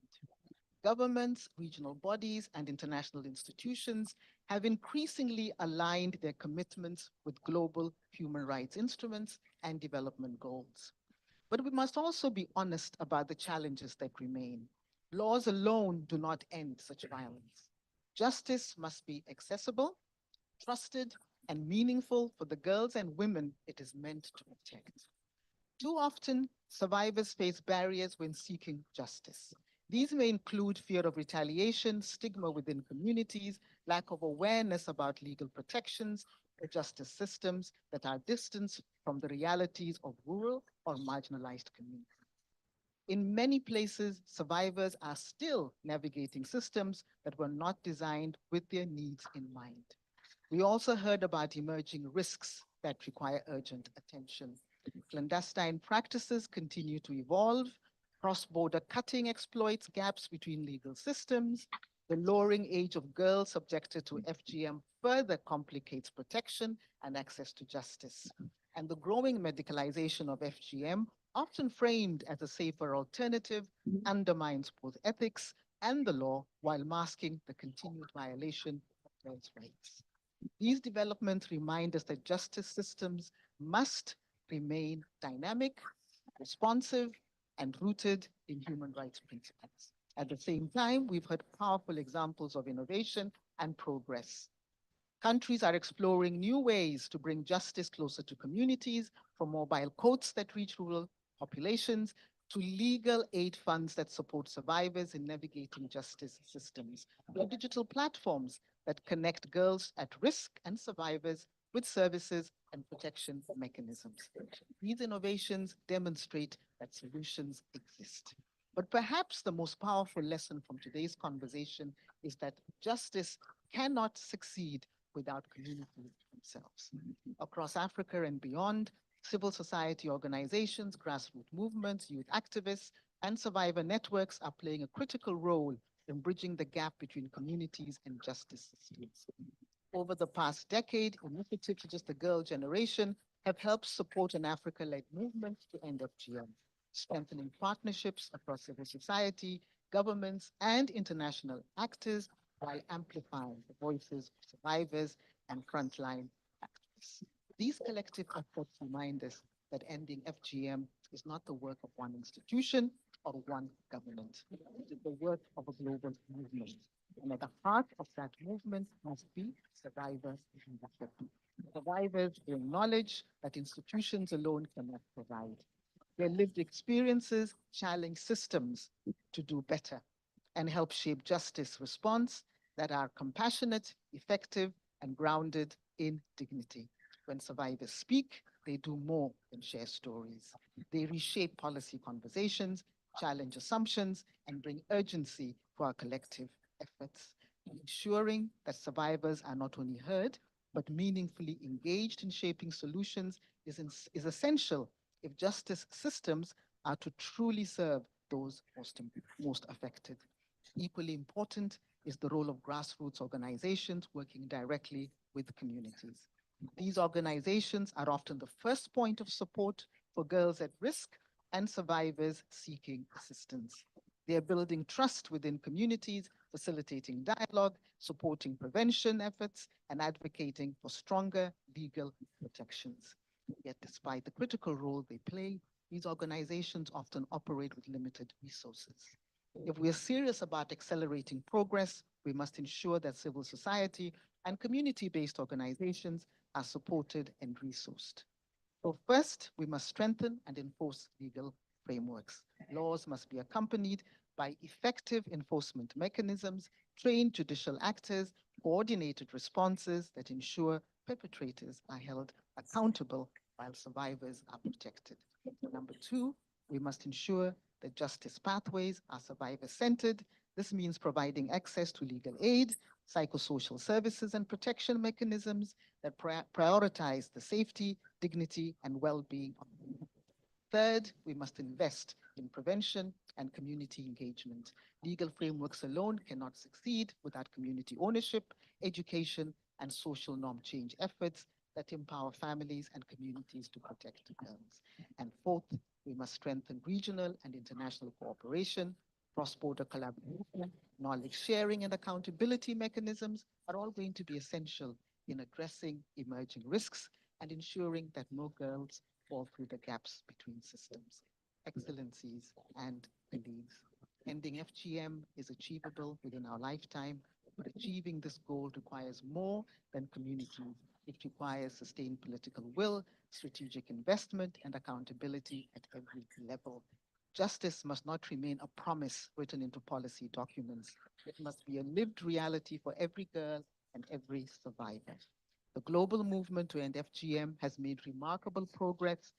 Governments, regional bodies, and international institutions have increasingly aligned their commitments with global human rights instruments and development goals. But we must also be honest about the challenges that remain. Laws alone do not end such violence. Justice must be accessible, trusted, and meaningful for the girls and women it is meant to protect. Too often, survivors face barriers when seeking justice. These may include fear of retaliation, stigma within communities, lack of awareness about legal protections, or justice systems that are distant from the realities of rural or marginalized communities. In many places, survivors are still navigating systems that were not designed with their needs in mind. We also heard about emerging risks that require urgent attention. Clandestine practices continue to evolve. Cross-border cutting exploits gaps between legal systems. The lowering age of girls subjected to FGM further complicates protection and access to justice. And the growing medicalization of FGM often framed as a safer alternative, undermines both ethics and the law while masking the continued violation of girls' rights. These developments remind us that justice systems must remain dynamic, responsive, and rooted in human rights principles. At the same time, we've heard powerful examples of innovation and progress. Countries are exploring new ways to bring justice closer to communities, from mobile courts that reach rural populations to legal aid funds that support survivors in navigating justice systems, or digital platforms that connect girls at risk and survivors with services and protection mechanisms. These innovations demonstrate that solutions exist. But perhaps the most powerful lesson from today's conversation is that justice cannot succeed without communities themselves. Across Africa and beyond, civil society organizations, grassroots movements, youth activists, and survivor networks are playing a critical role in bridging the gap between communities and justice systems. Over the past decade, initiatives such as the Girl Generation have helped support an Africa-led movement to end FGM, strengthening partnerships across civil society, governments, and international actors while amplifying the voices of survivors and frontline actors. These collective efforts remind us that ending FGM is not the work of one institution or one government. It is the work of a global movement. And at the heart of that movement must be survivor leadership. Survivors bring knowledge that institutions alone cannot provide. Their lived experiences challenge systems to do better and help shape justice response that are compassionate, effective, and grounded in dignity. When survivors speak, they do more than share stories. They reshape policy conversations, challenge assumptions, and bring urgency for our collective efforts. Ensuring that survivors are not only heard, but meaningfully engaged in shaping solutions is essential if justice systems are to truly serve those most affected. Equally important is the role of grassroots organizations working directly with communities. These organizations are often the first point of support for girls at risk and survivors seeking assistance. They are building trust within communities, facilitating dialogue, supporting prevention efforts, and advocating for stronger legal protections. Yet, despite the critical role they play, these organizations often operate with limited resources. If we are serious about accelerating progress, we must ensure that civil society and community-based organizations are supported and resourced. So first, we must strengthen and enforce legal frameworks. Laws must be accompanied by effective enforcement mechanisms, trained judicial actors, coordinated responses that ensure perpetrators are held accountable while survivors are protected. Number two, we must ensure that justice pathways are survivor-centered. This means providing access to legal aid, psychosocial services, and protection mechanisms that prioritize the safety, dignity, and well-being of women. Third, we must invest in prevention and community engagement. Legal frameworks alone cannot succeed without community ownership, education, and social norm change efforts that empower families and communities to protect girls. And fourth, we must strengthen regional and international cooperation, cross-border collaboration, knowledge sharing, and accountability mechanisms are all going to be essential in addressing emerging risks and ensuring that no girls fall through the gaps between systems. Excellencies and colleagues, ending FGM is achievable within our lifetime, but achieving this goal requires more than communities. It requires sustained political will, strategic investment, and accountability at every level. Justice must not remain a promise written into policy documents. It must be a lived reality for every girl and every survivor. The global movement to end FGM has made remarkable progress,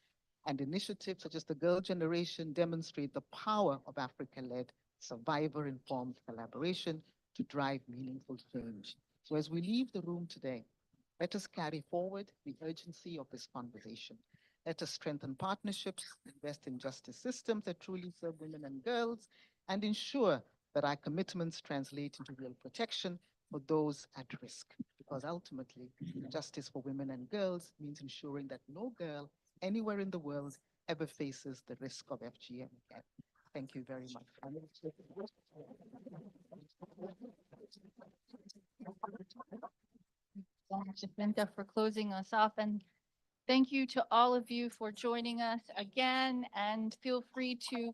and initiatives such as the Girl Generation demonstrate the power of Africa-led, survivor-informed collaboration to drive meaningful change. So as we leave the room today, let us carry forward the urgency of this conversation. Let us strengthen partnerships, invest in justice systems that truly serve women and girls, and ensure that our commitments translate into real protection for those at risk. Because ultimately, justice for women and girls means ensuring that no girl anywhere in the world ever faces the risk of FGM again. Thank you very much. Jacinta, for closing us off, and thank you to all of you for joining us again, and feel free to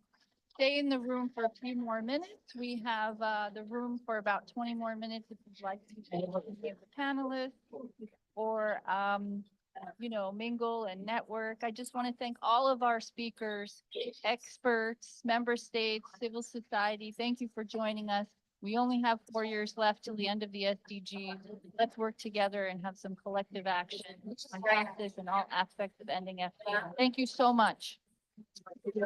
stay in the room for a few more minutes. We have the room for about 20 more minutes if you'd like to meet the panelists or mingle and network. I just want to thank all of our speakers, experts, member states, civil society. Thank you for joining us. We only have 4 years left till the end of the SDGs. Let's work together and have some collective action on justice and all aspects of ending FGM. Thank you so much. It's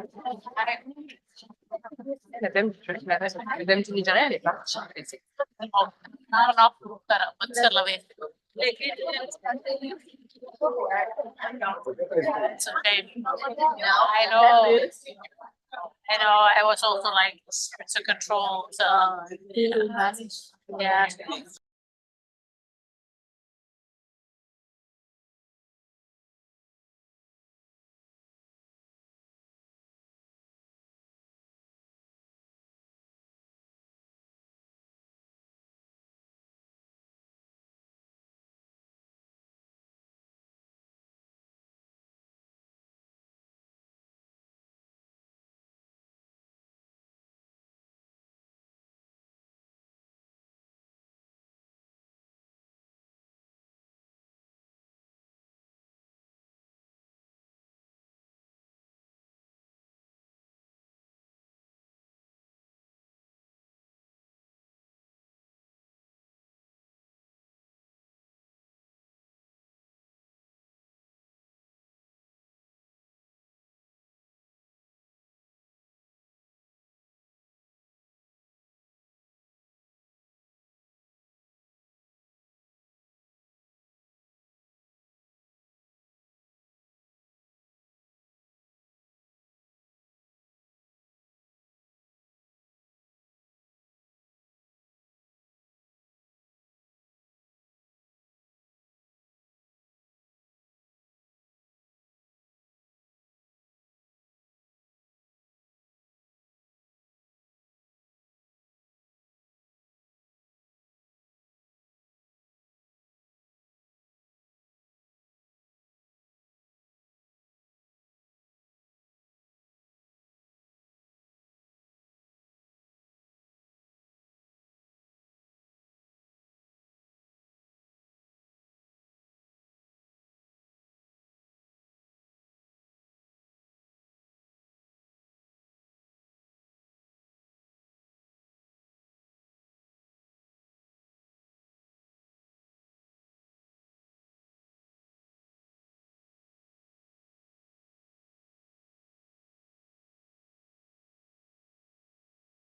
okay. I know, I was also like to control, yeah.